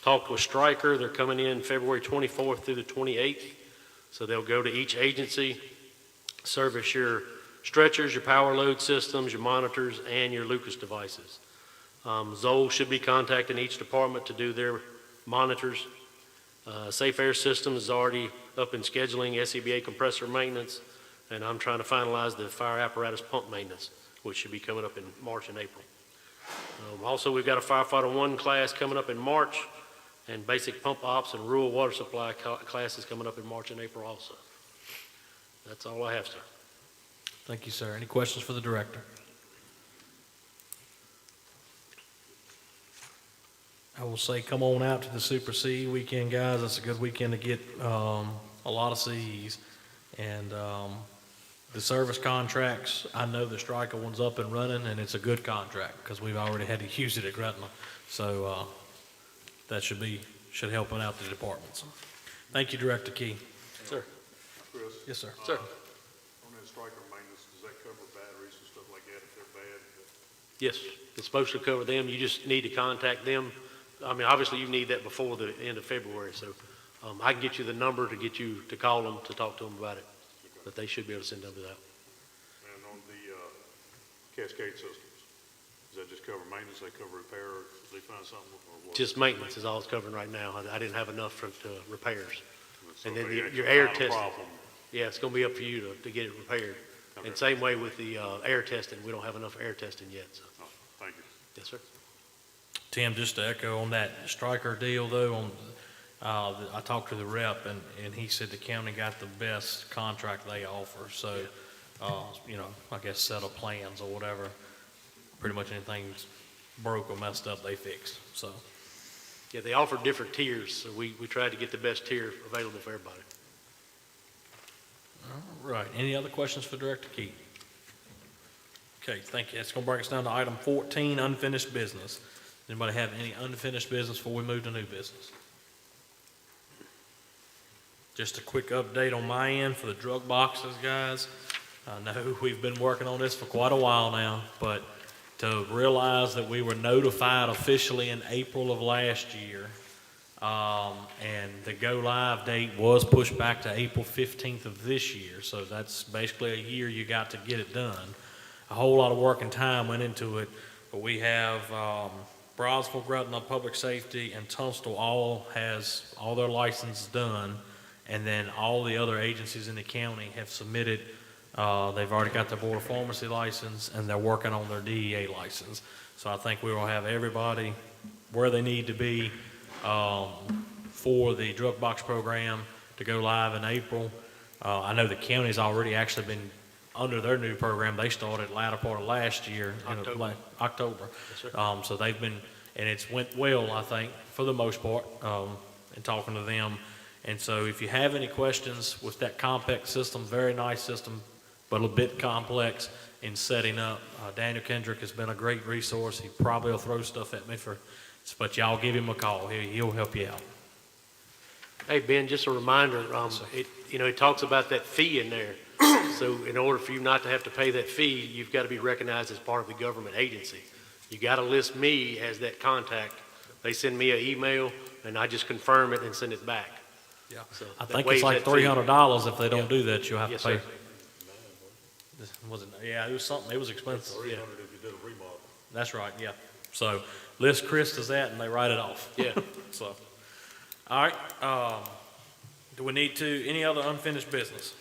talked with Stryker. They're coming in February 24th through the 28th. So they'll go to each agency, service your stretchers, your power load systems, your monitors, and your Lucas devices. Zoll should be contacting each department to do their monitors. Safe Air Systems is already up in scheduling SCBA compressor maintenance, and I'm trying to finalize the fire apparatus pump maintenance, which should be coming up in March and April. Also, we've got a Firefighter 1 class coming up in March, and basic pump ops and rural water supply classes coming up in March and April also. That's all I have, sir. Thank you, sir. Any questions for the director? I will say, come on out to the Super CE weekend, guys. It's a good weekend to get a lot of CEs. And the service contracts, I know the Stryker one's up and running, and it's a good contract because we've already had to use it at Gretna. So that should help out the departments. Thank you, Director Key. Sir. Chris? Yes, sir. Sir. On that striker maintenance, does that cover batteries and stuff like that if they're bad? Yes, it's supposed to cover them. You just need to contact them. I mean, obviously you need that before the end of February, so I can get you the number to get you to call them to talk to them about it. But they should be able to send over that. And on the cascade systems, does that just cover maintenance, they cover repair, or if they find something, or what? Just maintenance is all it's covering right now. I didn't have enough for repairs. So And then if they your actually air find a testing. problem, Yeah, it's gonna be up to you to get it repaired. Okay. And same way with the air testing. We don't have enough air testing yet, so. oh, thank you. Yes, sir. Tim, just to echo on that Stryker deal though, I talked to the rep and he said the county got the best contract they offer. So, I guess set of plans or whatever, pretty much anything's broke or messed up, they fix. So, Yeah, they offer different tiers, so we tried to get the best tier available for everybody. all right. Any other questions for Director Key? Okay, thank you. That's going to bring us down to item 14, unfinished business. Anybody have any unfinished business before we move to new business? Just a quick update on my end for the drug boxes, guys. I know we've been working on this for quite a while now, but to realize that we were notified officially in April of last year, and the go-live date was pushed back to April 15th of this year, so that's basically a year you got to get it done. A whole lot of work and time went into it, but we have Brownsville, Gretna, Public Safety, and Tunstall all has all their licenses done, and then all the other agencies in the county have submitted. They've already got their Board of Pharmacy license, and they're working on their DEA license. So I think we will have everybody where they need to be for the drug box program to go live in April. I know the county's already actually been under their new program. They started latter part of last year, October. Yes, sir. So they've been, and it's went well, I think, for the most part, in talking to them. And so if you have any questions with that compact system, very nice system, but a bit complex in setting up, Daniel Kendrick has been a great resource. He probably will throw stuff at me but y'all give him a call. He'll help you out. Hey, Ben, just a reminder, it talks about that fee in there. So in order for you not to have to pay that fee, you've got to be recognized as part of the government agency. You got to list me as that contact. They send me an email, and I just confirm it and send it back. Yeah. So I that think waives it's like that fee. $300 if they don't do that, you'll have Yes, to pay. sir. Was it, yeah, it was something, it was expensive, Three yeah. hundred if you did a remodel. That's right, yeah. So list Chris to that and they write it off. Yeah. So, all right, do we need to, any other unfinished business?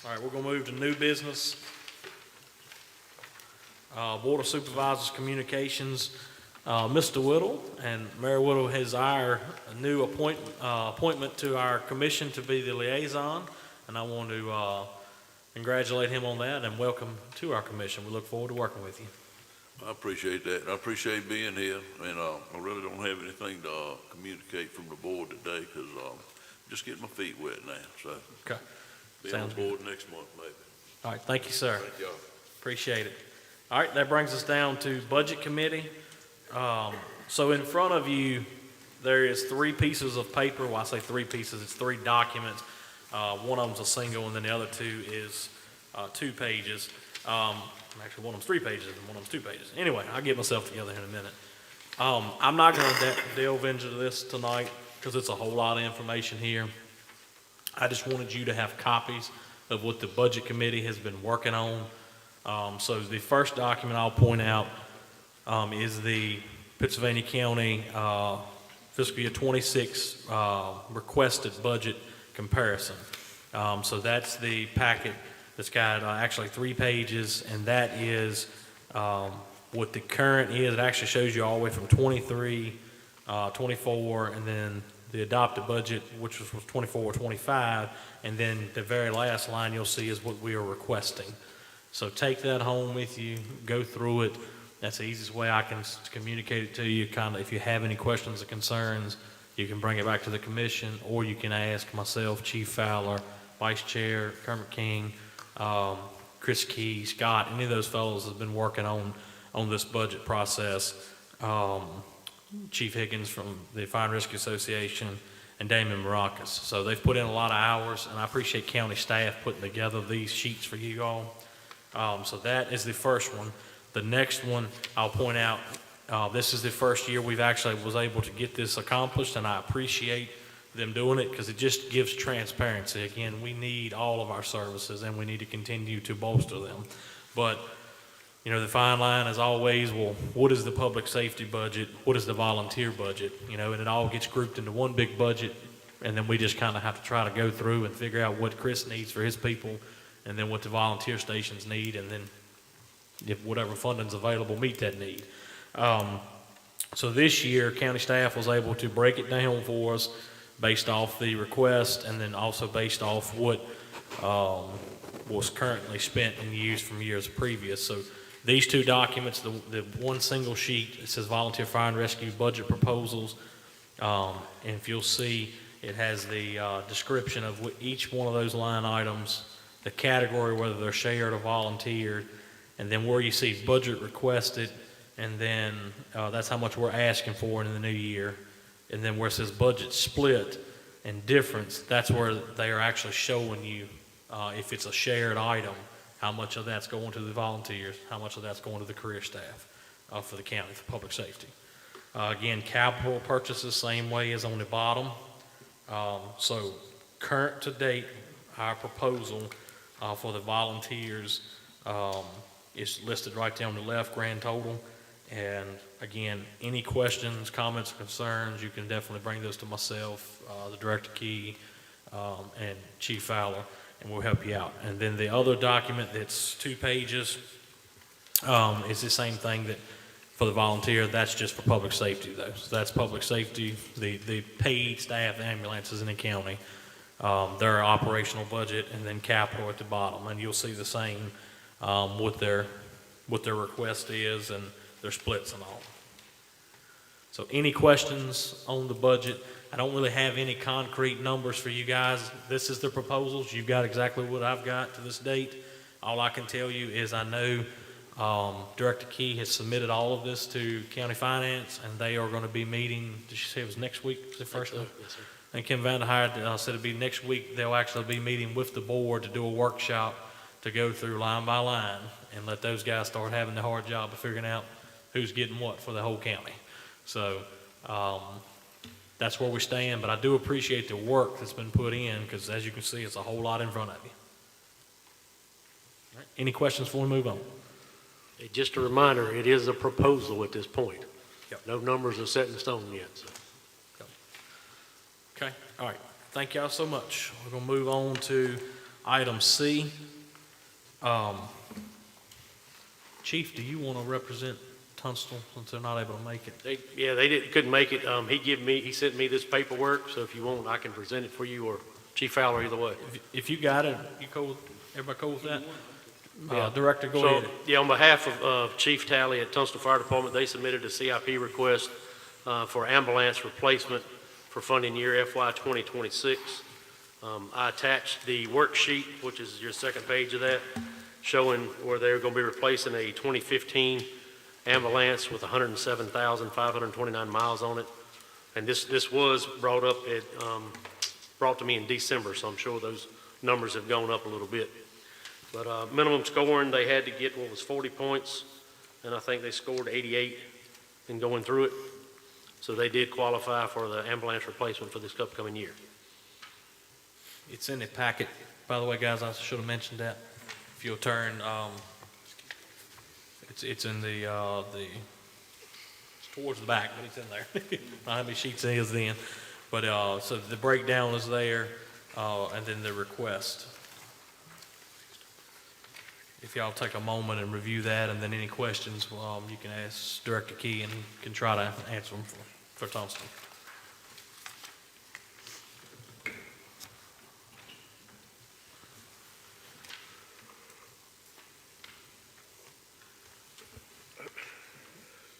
All right, we're gonna move to new business. Board of Supervisors Communications, Mr. Whittle, and Mayor Whittle has our new appointment to our commission to be the liaison, and I want to congratulate him on that and welcome to our commission. We look forward to working with you. I appreciate that. I appreciate being here, and I really don't have anything to communicate from the board today because I'm just getting my feet wet now. So Okay. be on Sounds board next month, maybe. All right, thank you, sir. Thank y'all. Appreciate it. All right, that brings us down to Budget Committee. So in front of you, there is 3 pieces of paper. Well, I say 3 pieces, it's 3 documents. One of them's a single, and then the other 2 is 2 pages. Actually, one of them's 3 pages, and one of them's 2 pages. Anyway, I'll get myself together in a minute. I'm not going to delve into this tonight because it's a whole lot of information here. I just wanted you to have copies of what the Budget Committee has been working on. So the first document I'll point out is the Pennsylvania County fiscal year 26 requested budget comparison. So that's the packet that's got actually 3 pages, and that is what the current is. It actually shows you all the way from 23, 24, and then the adopted budget, which was 24, 25, and then the very last line you'll see is what we are requesting. So take that home with you, go through it. That's the easiest way I can communicate it to you. Kind of, if you have any questions or concerns, you can bring it back to the commission, or you can ask myself, Chief Fowler, Vice Chair Kermit King, Chris Key, Scott. Any of those fellows have been working on this budget process. Chief Higgins from the Fire and Rescue Association, and Damon Maracas. So they've put in a lot of hours, and I appreciate county staff putting together these sheets for you all. So that is the first one. The next one, I'll point out, this is the first year we've actually was able to get this accomplished, and I appreciate them doing it because it just gives transparency. Again, we need all of our services, and we need to continue to bolster them. But, you know, the fine line is always, well, what is the public safety budget? What is the volunteer budget? You know, and it all gets grouped into one big budget, and then we just kind of have to try to go through and figure out what Chris needs for his people, and then what the volunteer stations need, and then if whatever funding's available, meet that need. So this year, county staff was able to break it down for us based off the request, and then also based off what was currently spent and used from years previous. So these 2 documents, the one single sheet, it says Volunteer Fire and Rescue Budget Proposals, and if you'll see, it has the description of what each one of those line items, the category, whether they're shared or volunteered, and then where you see budget requested, and then that's how much we're asking for in the new year. And then where it says budget split and difference, that's where they are actually showing you if it's a shared item, how much of that's going to the volunteers, how much of that's going to the career staff for the county, for public safety. Again, capital purchases, same way as on the bottom. So current to date, our proposal for the volunteers is listed right there on the left, grand total. And again, any questions, comments, or concerns, you can definitely bring those to myself, the Director Key, and Chief Fowler, and we'll help you out. And then the other document that's 2 pages is the same thing that for the volunteer. That's just for public safety, though. So that's public safety, the paid staff ambulances in the county, their operational budget, and then capital at the bottom. And you'll see the same what their request is and their splits and all. So any questions on the budget? I don't really have any concrete numbers for you guys. This is the proposals. You've got exactly what I've got to this date. All I can tell you is I know Director Key has submitted all of this to County Finance, and they are going to be meeting, did she say it was next week, the first one? Yes, sir. And Kim Vanderheide said it'd be next week. They'll actually be meeting with the board to do a workshop to go through line by line and let those guys start having the hard job of figuring out who's getting what for the whole county. So That's where we stand, but I do appreciate the work that's been put in, because as you can see, it's a whole lot in front of you. All right, any questions before we move on? Just a reminder, it is a proposal at this point. Yep. No numbers are set in stone yet, so. Okay, all right. Thank y'all so much. We're going to move on to item C. Chief, do you want to represent Tunstall since they're not able to make it? They couldn't make it. He sent me this paperwork, so if you want, I can present it for you, or Chief Fowler, either way. If you got it, you cool with, everybody cool with that? Director, go So, ahead. yeah, on behalf of Chief Talley at Tunstall Fire Department, they submitted a CIP request for ambulance replacement for funding year FY 2026. I attached the worksheet, which is your second page of that, showing where they're going to be replacing a 2015 ambulance with 107,529 miles on it. And this was brought to me in December, so I'm sure those numbers have gone up a little bit. But minimum scoring, they had to get what was 40 points, and I think they scored 88 in going through it. So they did qualify for the ambulance replacement for this upcoming year. It's in the packet. By the way, guys, I should have mentioned that. If you'll turn, it's in the it's towards the back, but it's in there. I don't know how many sheets it is then. But, so the breakdown is there, and then the request. If y'all take a moment and review that, and then any questions, you can ask Director Key, and he can try to answer them for Tunstall.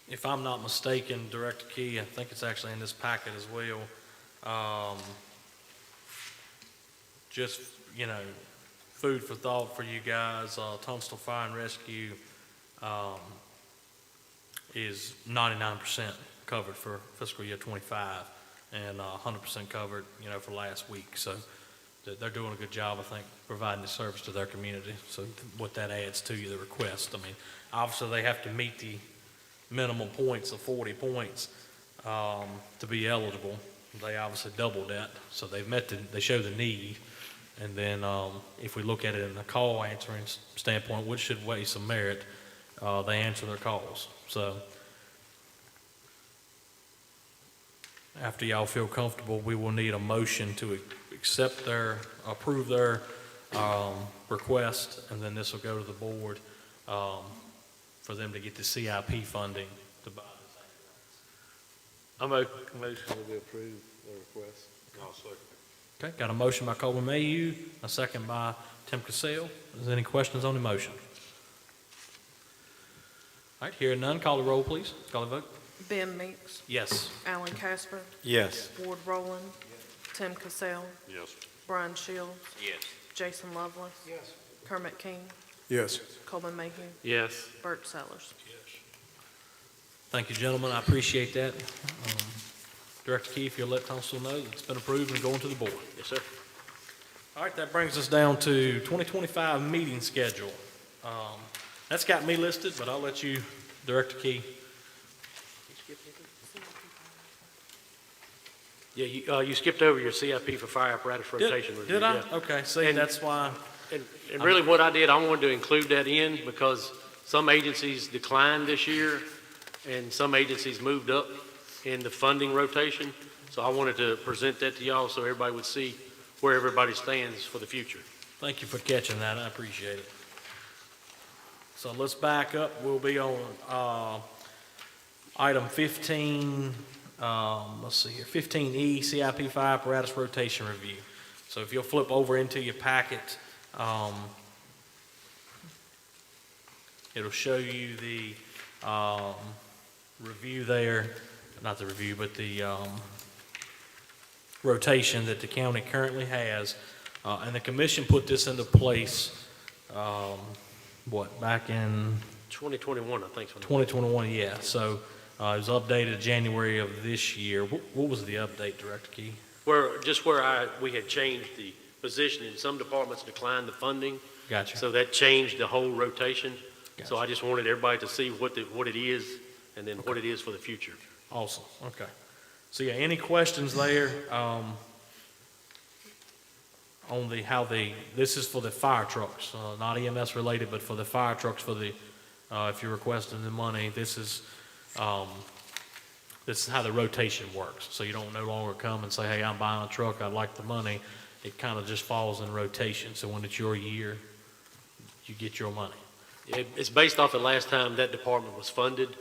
If I'm not mistaken, Director Key, I think it's actually in this packet as well. Just, food for thought for you guys. Tunstall Fire and Rescue is 99% covered for fiscal year 25 and 100% covered, for last week. So they're doing a good job, I think, providing the service to their community. So what that adds to you, the request. I mean, obviously they have to meet the minimum points of 40 points to be eligible. They obviously doubled that, so they show the need. And then if we look at it in a call answering standpoint, which should weigh some merit, they answer their calls. So after y'all feel comfortable, we will need a motion to approve their request, and then this will go to the board for them to get the CIP funding to buy this ambulance. I make a motion that we approve the request. I'll second. Okay, got a motion by Coleman Mayhew, a second by Tim Cassell. Is there any questions on the motion? All right, hearing none, call the roll, please. Call the vote. Ben Meeks, Yes. Alan Casper, Yes. Ward Rowland, Tim Cassell, Yes. Brian Shields, Yes. Jason Lovelace. Yes. Kermit King, Yes. Coleman Mayhew, Yes. Bert Sellers. Thank you, gentlemen. I appreciate that. Director Key, if you'll let Tunstall know that it's been approved and going to the board. Yes, sir. All right, that brings us down to 2025 meeting schedule. That's got me listed, but I'll let you, Director Key. Yeah, you skipped over your CIP for fire apparatus rotation review. Did I? yeah. Okay, see, And- that's why. And really what I did, I wanted to include that in because some agencies declined this year and some agencies moved up in the funding rotation. So I wanted to present that to y'all so everybody would see where everybody stands for the future. Thank you for catching that. I appreciate it. So let's back up. We'll be on item 15, let's see here, 15E, CIP fire apparatus rotation review. So if you'll flip over into your packet, it'll show you the review there, not the review, but the rotation that the county currently has. And the commission put this into place, back in 2021, I think. 2021, yeah. So it was updated January of this year. What was the update, Director Key? Where we had changed the position and some departments declined the funding. Gotcha. So that changed the whole rotation. So Gotcha. I just wanted everybody to see what it is and then what it is for the future. Awesome, okay. So yeah, any questions there, on this is for the fire trucks, not EMS related, but for the fire trucks for the, if you're requesting the money, this is how the rotation works. So you don't no longer come and say, hey, I'm buying a truck, I'd like the money. It kind of just falls in rotation. So when it's your year, you get your money. It's based off the last time that department was funded,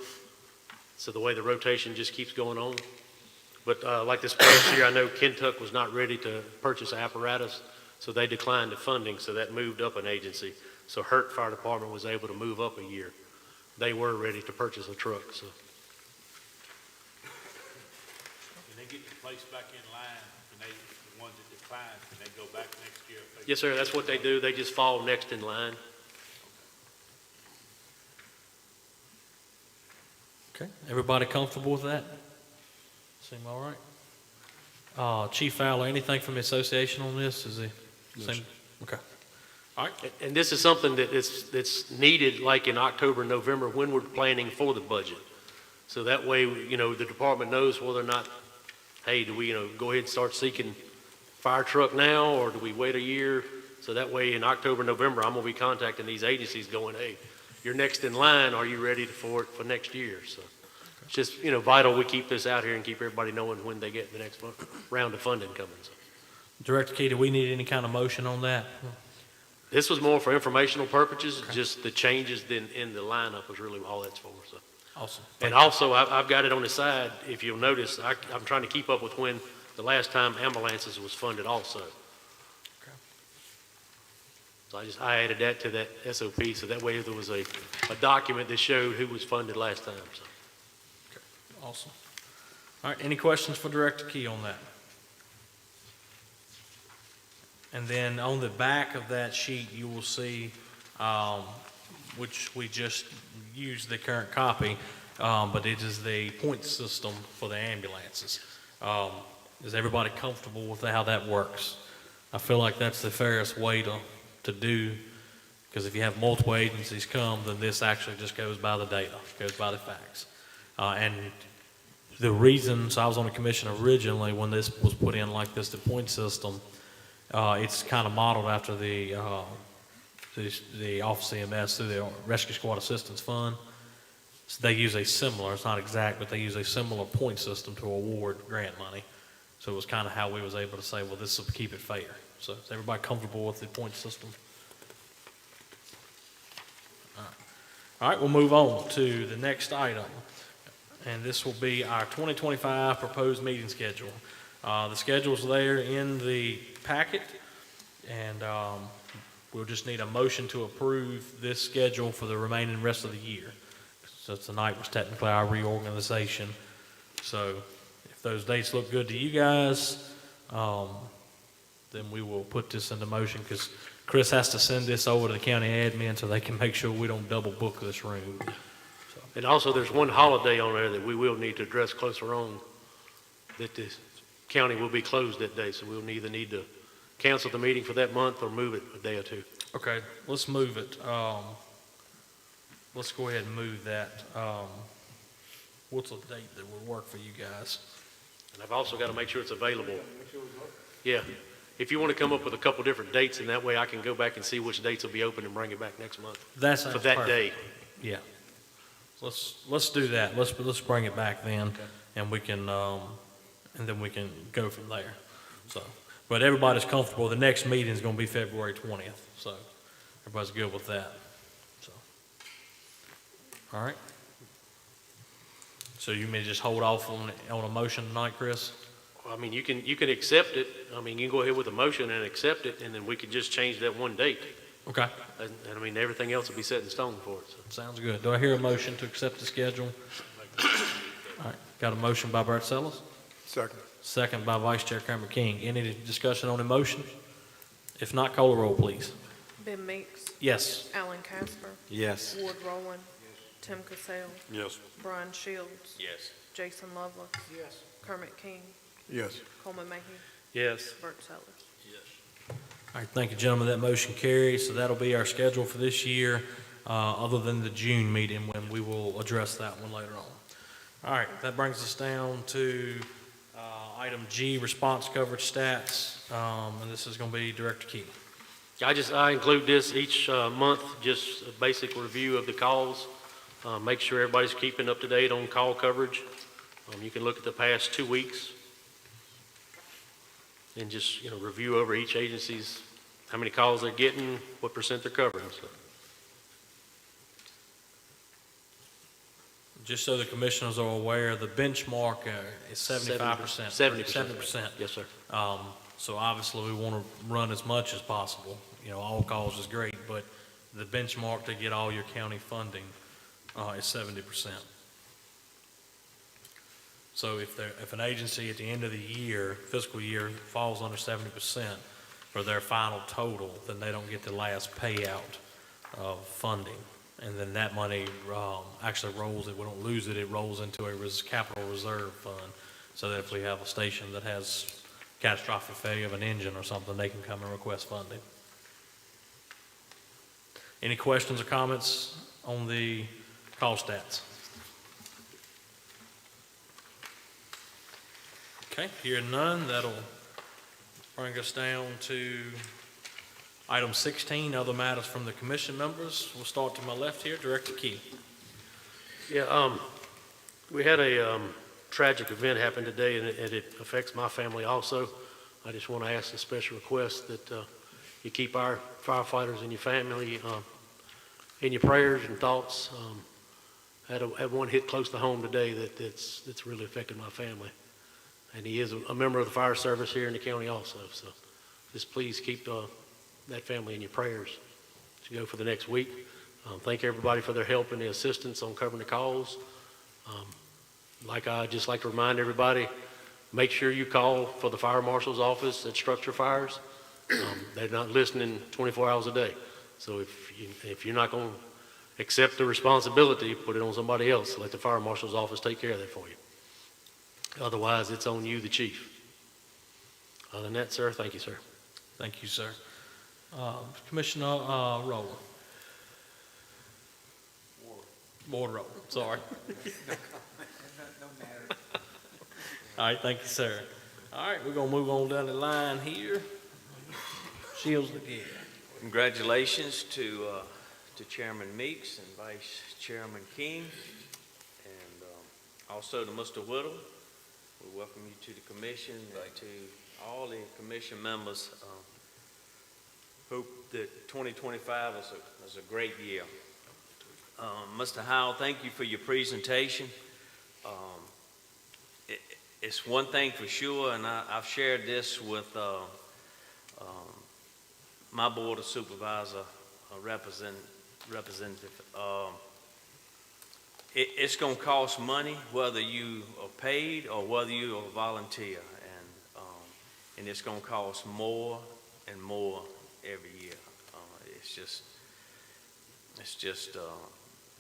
so the way the rotation just keeps going on. But like this past year, I know Kentuck was not ready to purchase apparatus, so they declined the funding, so that moved up an agency. So Hurt Fire Department was able to move up a year. They were ready to purchase a truck, so. Can they get placed back in line, the ones that decline, can they go back next year? if they- Yes, sir, that's what they do. They just fall next in line. Okay, everybody comfortable with that? Seem all right? Chief Fowler, anything from the association on this? Is he? Same? Okay. All right. And this is something that's needed like in October, November, when we're planning for the budget. So that way, the department knows whether or not, hey, do we, go ahead and start seeking fire truck now, or do we wait a year? So that way in October, November, I'm gonna be contacting these agencies going, hey, you're next in line, are you ready for it for next year? So it's just, vital we keep this out here and keep everybody knowing when they get the next round of funding coming. So Director Key, do we need any kind of motion on that? this was more for informational purposes, just the changes in the lineup was really all that's for, so. Awesome. And also, I've got it on the side, if you'll notice, I'm trying to keep up with when the last time ambulances was funded also. So I added that to that SOP, so that way there was a document that showed who was funded last time, so. Awesome. All right, any questions for Director Key on that? And then on the back of that sheet, you will see, which we just used the current copy, but it is the point system for the ambulances. Is everybody comfortable with how that works? I feel like that's the fairest way to do, because if you have multiple agencies come, then this actually just goes by the data, goes by the facts. And the reason, so I was on the commission originally when this was put in like this, the point system, it's kind of modeled after the Office of EMS through the Rescue Squad Assistance Fund. So they use a similar, it's not exact, but they use a similar point system to award grant money. So it was kind of how we was able to say, well, this will keep it fair. So is everybody comfortable with the point system? All right, we'll move on to the next item. And this will be our 2025 proposed meeting schedule. The schedule's there in the packet, and we'll just need a motion to approve this schedule for the remaining rest of the year. So tonight was technically our reorganization. So if those dates look good to you guys, then we will put this into motion, because Chris has to send this over to the county admin so they can make sure we don't double book this room. And also, there's one holiday on there that we will need to address closer on, that the county will be closed that day, so we'll either need to cancel the meeting for that month or move it a day or two. Okay, let's move it. Let's go ahead and move that. What's a date that would work for you guys? And I've also got to make sure it's available. Yeah, if you want to come up with a couple different dates, and that way I can go back and see which dates will be open and bring it back next month That's for that day. Yeah. Let's do that. Let's bring it back then, and we can and then we can go from there. So, but everybody's comfortable. The next meeting is going to be February 20th. So everybody's good with that. So, all right. So you may just hold off on a motion tonight, Chris? I mean, you can accept it. I mean, you can go ahead with a motion and accept it, and then we could just change that one date. Okay. And I mean, everything else will be set in stone for it. So. Sounds good. Do I hear a motion to accept the schedule? All right. Got a motion by Bert Sellers? Second. Second by Vice Chair Cameron King. Any discussion on the motion? If not, call the roll, please. Ben Meeks, Yes. Alan Casper, Yes. Ward Rowland, Tim Cassell, Yes. Brian Shields, Yes. Jason Lovelace. Yes. Kermit King, Yes. Coleman Mayhew, Yes. Bert Sellers. All right, thank you, gentlemen. That motion carries. So that'll be our schedule for this year, other than the June meeting when we will address that one later on. All right, that brings us down to Item G, response coverage stats, and this is going to be Director Key. I include this each month, just a basic review of the calls, make sure everybody's keeping up to date on call coverage. You can look at the past 2 weeks and just, review over each agency's, how many calls they're getting, what % they're covering. So, Just so the commissioners are aware, the benchmark is 75%. 70%. 70%. Yes, sir. So obviously, we want to run as much as possible. All calls is great, but the benchmark to get all your county funding is 70%. So if an agency at the end of the year, fiscal year, falls under 70% for their final total, then they don't get the last payout of funding. And then that money actually rolls, we don't lose it, it rolls into a capital reserve fund, so that if we have a station that has catastrophic failure of an engine or something, they can come and request funding. Any questions or comments on the call stats? Okay, hearing none, that'll bring us down to item 16, other matters from the commission members. We'll start to my left here, Director Key. Yeah, we had a tragic event happen today, and it affects my family also. I just want to ask a special request that you keep our firefighters and your family in your prayers and thoughts. Had one hit close to home today that's really affected my family. And he is a member of the fire service here in the county also. So just please keep that family in your prayers to go for the next week. Thank everybody for their help and the assistance on covering the calls. I just like to remind everybody, make sure you call for the fire marshal's office at structure fires. They're not listening 24 hours a day. So if you're not going to accept the responsibility, put it on somebody else. Let the fire marshal's office take care of that for you. Otherwise, it's on you, the chief. Other than that, sir, thank you, sir. Thank you, sir. Commissioner Rowland. Board Rowland, sorry. All right, thank you, sir. All right, we're going to move on down the line here. Shields again. Congratulations to Chairman Meeks and Vice Chairman King, and also to Mr. Whittle. We welcome you to the commission and to all the commission members. Hope that 2025 is a great year. Mr. Howell, thank you for your presentation. It's one thing for sure, and I've shared this with my board of supervisor representative. It's going to cost money whether you are paid or whether you are a volunteer, and it's going to cost more and more every year. It's just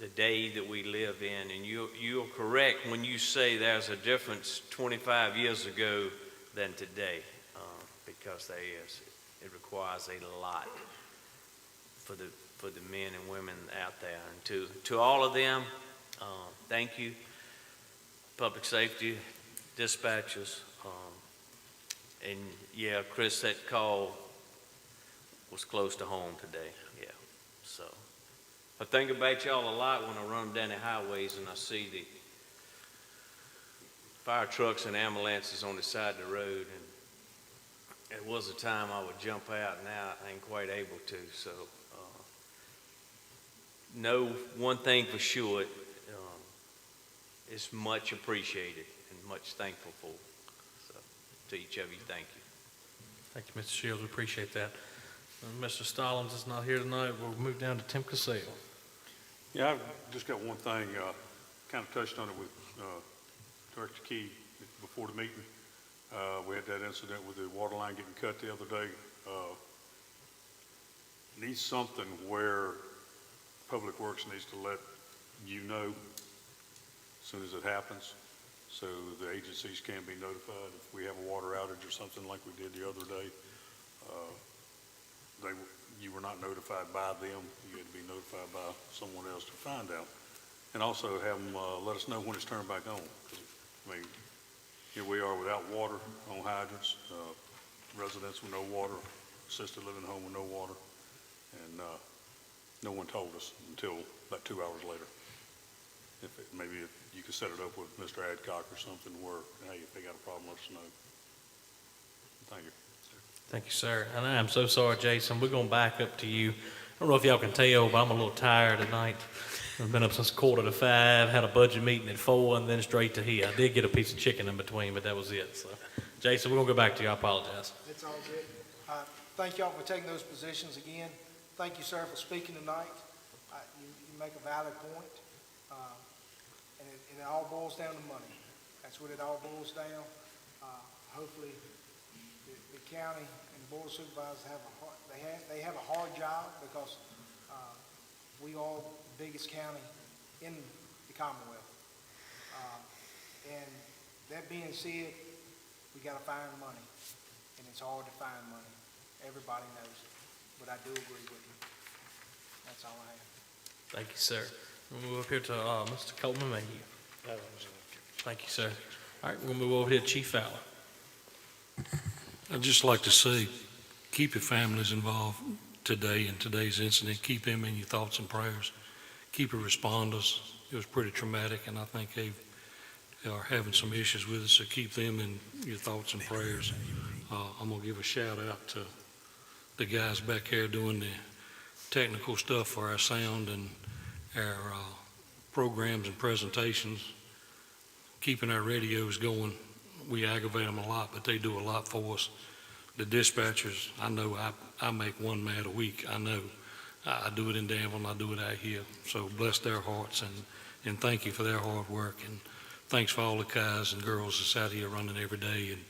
the day that we live in, and you're correct when you say there's a difference 25 years ago than today, because there is. It requires a lot for the men and women out there, and to all of them, thank you. Public safety dispatchers, and yeah, Chris, that call was close to home today. Yeah, so I think about y'all a lot when I run down the highways and I see the fire trucks and ambulances on the side of the road, and it was a time I would jump out. Now I ain't quite able to. So know one thing for sure, it's much appreciated and much thankful for. So to each of you, thank you. Thank you, Mr. Shields. We appreciate that. Mr. Stallings is not here tonight. We'll move down to Tim Cassell. Yeah, I've just got one thing, kind of touched on it with Director Key before the meeting. We had that incident with the water line getting cut the other day. Needs something where Public Works needs to let you know as soon as it happens, so the agencies can be notified if we have a water outage or something like we did the other day. You were not notified by them. You had to be notified by someone else to find out. And also have them let us know when it's turned back on. 'Cause, I mean, here we are without water on hydrants, residents with no water, assisted living home with no water, and no one told us until about 2 hours later. Maybe you could set it up with Mr. Adcock or something where, hey, if they got a problem, let us know. Thank you. Thank you, sir. And I am so sorry, Jason. We're going to back up to you. I don't know if y'all can tell, but I'm a little tired tonight. I've been up since 4:45, had a budget meeting at 4, and then straight to here. I did get a piece of chicken in between, but that was it. So, Jason, we're going to go back to you. I apologize. It's all good. Thank y'all for taking those positions again. Thank you, sir, for speaking tonight. You make a valid point. And it all boils down to money. That's what it all boils down. Hopefully, the county and the board of supervisors they have a hard job because we are the biggest county in the Commonwealth. And that being said, we got to find money, and it's hard to find money. Everybody knows it, but I do agree with you. That's all I have. Thank you, sir. We'll move up here to Mr. Coleman Mayhew. Thank you, sir. All right, we'll move over here to Chief Fowler. I'd just like to say, keep your families involved today in today's incident. Keep them in your thoughts and prayers. Keep your responders. It was pretty traumatic, and I think they are having some issues with it, so keep them in your thoughts and prayers. I'm going to give a shout out to the guys back here doing the technical stuff for our sound and our programs and presentations, keeping our radios going. We aggravate them a lot, but they do a lot for us. The dispatchers, I know I make one mad a week. I know. I do it in Danville and I do it out here. So bless their hearts and thank you for their hard work. And thanks for all the guys and girls that's out here running every day and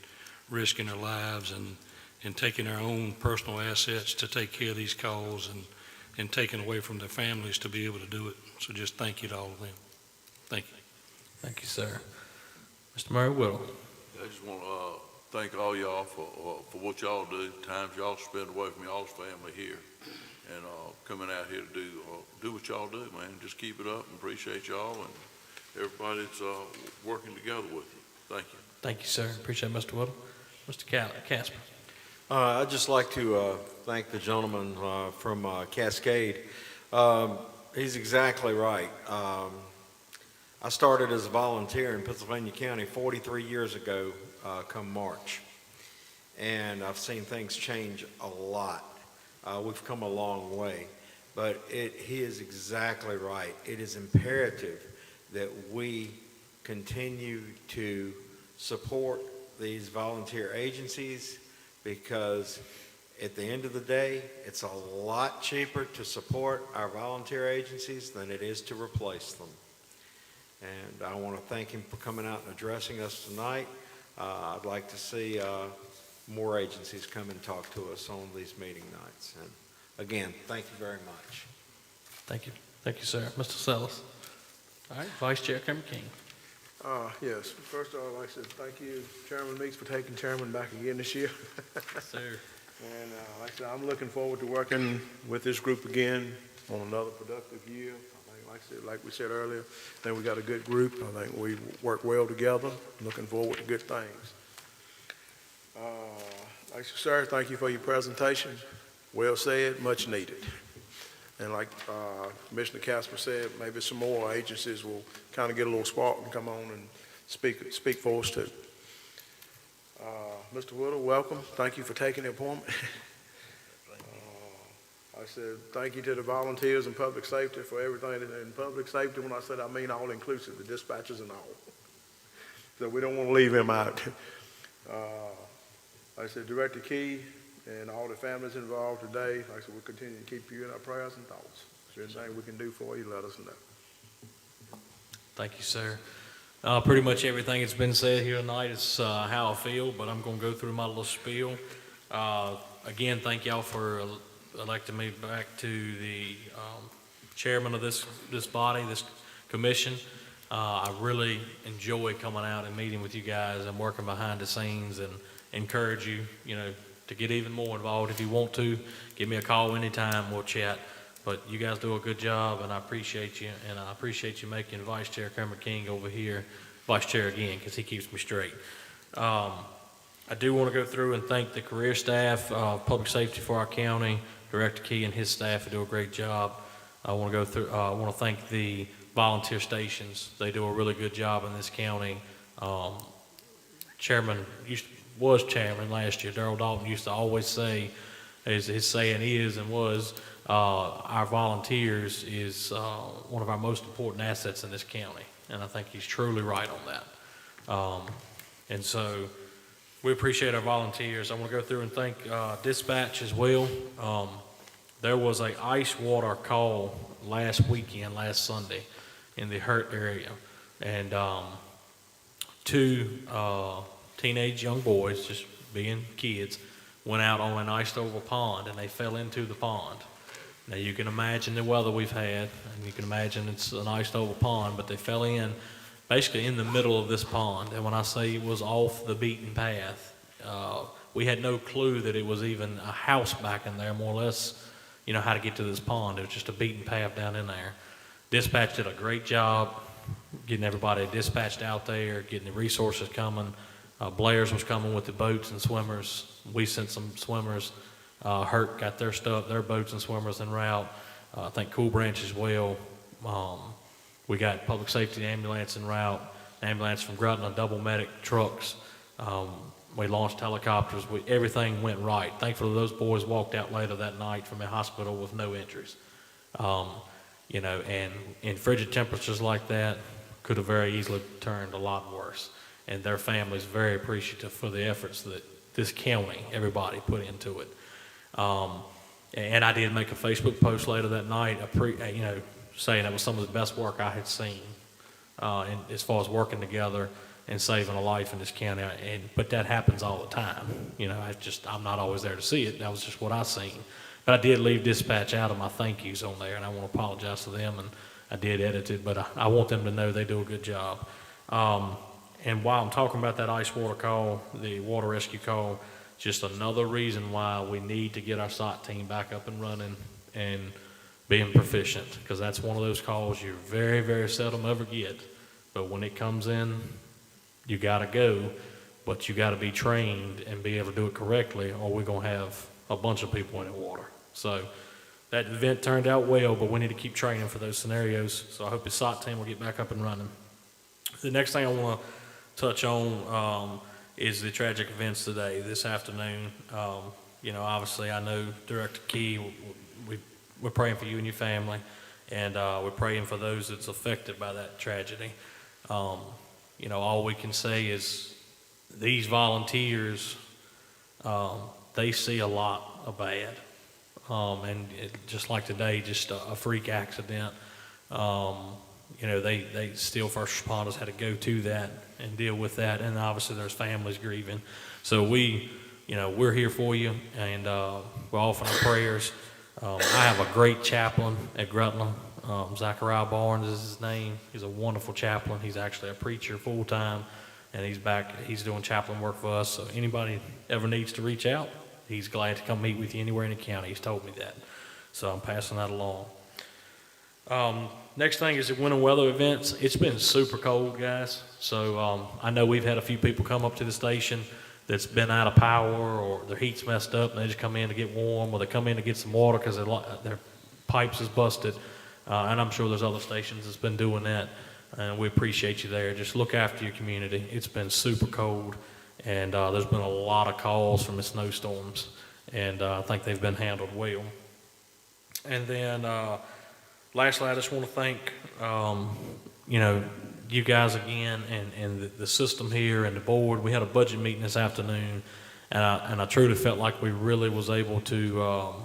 risking their lives and taking their own personal assets to take care of these calls and taking away from their families to be able to do it. So just thank you to all of them. Thank you. Thank you, sir. Mr. Murray Whittle. I just want to thank all y'all for what y'all do, times y'all spend away from y'all's family here, and coming out here to do what y'all do, man. Just keep it up and appreciate y'all and everybody that's working together with you. Thank you. Thank you, sir. Appreciate it, Mr. Whittle. Mr. Casper. I'd just like to thank the gentleman from Cascade. He's exactly right. I started as a volunteer in Pennsylvania County 43 years ago come March, and I've seen things change a lot. We've come a long way, but he is exactly right. It is imperative that we continue to support these volunteer agencies, because at the end of the day, it's a lot cheaper to support our volunteer agencies than it is to replace them. And I want to thank him for coming out and addressing us tonight. I'd like to see more agencies come and talk to us on these meeting nights. And again, thank you very much. Thank you. Thank you, sir. Mr. Sellis. All right, Vice Chair Cameron King. Yes, first of all, I'd like to thank you, Chairman Meeks, for taking Chairman back again this year. Yes, sir. And like I said, I'm looking forward to working with this group again on another productive year. I think, like we said earlier, I think we got a good group. I think we work well together. Looking forward to good things. Like I said, sir, thank you for your presentation. Well said, much needed. And like Commissioner Casper said, maybe some more agencies will kind of get a little spark and come on and speak for us too. Mr. Whittle, welcome. Thank you for taking the appointment. I said thank you to the volunteers in public safety for everything. In public safety, when I said I mean all inclusive, the dispatchers and all. So we don't want to leave him out. Like I said, Director Key and all the families involved today, like I said, we'll continue to keep you in our prayers and thoughts. If there's anything we can do for you, let us know. Thank you, sir. Pretty much everything that's been said here tonight is how I feel, but I'm going to go through my little spiel. Again, thank y'all for electing me back to the chairman of this body, this commission. I really enjoy coming out and meeting with you guys and working behind the scenes, and encourage you, to get even more involved. If you want to, give me a call anytime, we'll chat. But you guys do a good job, and I appreciate you, and I appreciate you making Vice Chair Cameron King over here Vice Chair again, because he keeps me straight. I do want to go through and thank the career staff, public safety for our county, Director Key and his staff who do a great job. I want to go through, I want to thank the volunteer stations. They do a really good job in this county. Was chairman last year, Darrell Dalton used to always say, as his saying is and was, our volunteers is one of our most important assets in this county. And I think he's truly right on that. And so we appreciate our volunteers. I want to go through and thank dispatch as well. There was a ice water call last Sunday in the Hurt area. And two teenage young boys, just being kids, went out on an iced over pond and they fell into the pond. Now you can imagine the weather we've had, and you can imagine it's an iced over pond, but they fell in basically in the middle of this pond. And when I say it was off the beaten path, we had no clue that it was even a house back in there, more or less, you know, how to get to this pond. It was just a beaten path down in there. Dispatch did a great job getting everybody dispatched out there, getting the resources coming. Blair's was coming with the boats and swimmers. We sent some swimmers. Hurt got their stuff, their boats and swimmers en route. I think Cool Branch as well. We got public safety ambulance en route, ambulance from Grutton, double medic trucks. We launched helicopters. Everything went right. Thankfully, those boys walked out later that night from the hospital with no injuries. You know, and in frigid temperatures like that, could have very easily turned a lot worse. And their families very appreciative for the efforts that this county, everybody put into it. And I did make a Facebook post later that night, you know, saying that was some of the best work I had seen, as far as working together and saving a life in this county. But that happens all the time. You know, I'm not always there to see it. That was just what I seen. But I did leave dispatch out of my thank yous on there, and I want to apologize to them. And I did edit it, but I want them to know they do a good job. And while I'm talking about that ice water call, the water rescue call, just another reason why we need to get our SOT team back up and running and being proficient, because that's one of those calls you very, very seldom ever get. But when it comes in, you got to go, but you got to be trained and be able to do it correctly, or we're going to have a bunch of people in the water. So that event turned out well, but we need to keep training for those scenarios. So I hope the SOT team will get back up and running. The next thing I want to touch on is the tragic events today, this afternoon. You know, obviously I know Director Key, we're praying for you and your family, and we're praying for those that's affected by that tragedy. You know, all we can say is these volunteers, they see a lot of bad. And just like today, just a freak accident. You know, they still, first responders had to go to that and deal with that, and obviously there's families grieving. So you know, we're here for you, and we're offering our prayers. I have a great chaplain at Grutland. Zachariah Barnes is his name. He's a wonderful chaplain. He's actually a preacher full-time, and he's doing chaplain work for us. So anybody ever needs to reach out, he's glad to come meet with you anywhere in the county. He's told me that. So I'm passing that along. Next thing is the winter weather events. It's been super cold, guys. So I know we've had a few people come up to the station that's been out of power, or their heat's messed up and they just come in to get warm, or they come in to get some water because their pipes is busted. And I'm sure there's other stations that's been doing that. And we appreciate you there. Just look after your community. It's been super cold, and there's been a lot of calls from the snowstorms, and I think they've been handled well. And then lastly, I just want to thank, you know, you guys again, and the system here and the board. We had a budget meeting this afternoon, and I truly felt like we really was able to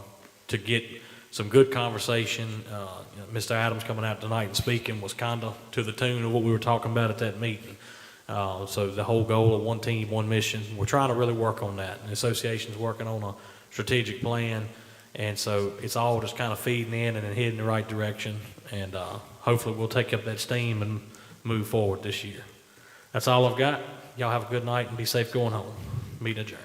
get some good conversation. You know, Mr. Adams coming out tonight and speaking was kind of to the tune of what we were talking about at that meeting. So the whole goal of one team, one mission, we're trying to really work on that. And the association's working on a strategic plan. And so it's all just kind of feeding in and heading in the right direction. And hopefully we'll take up that steam and move forward this year. That's all I've got. Y'all have a good night and be safe going home. Meeting adjourned.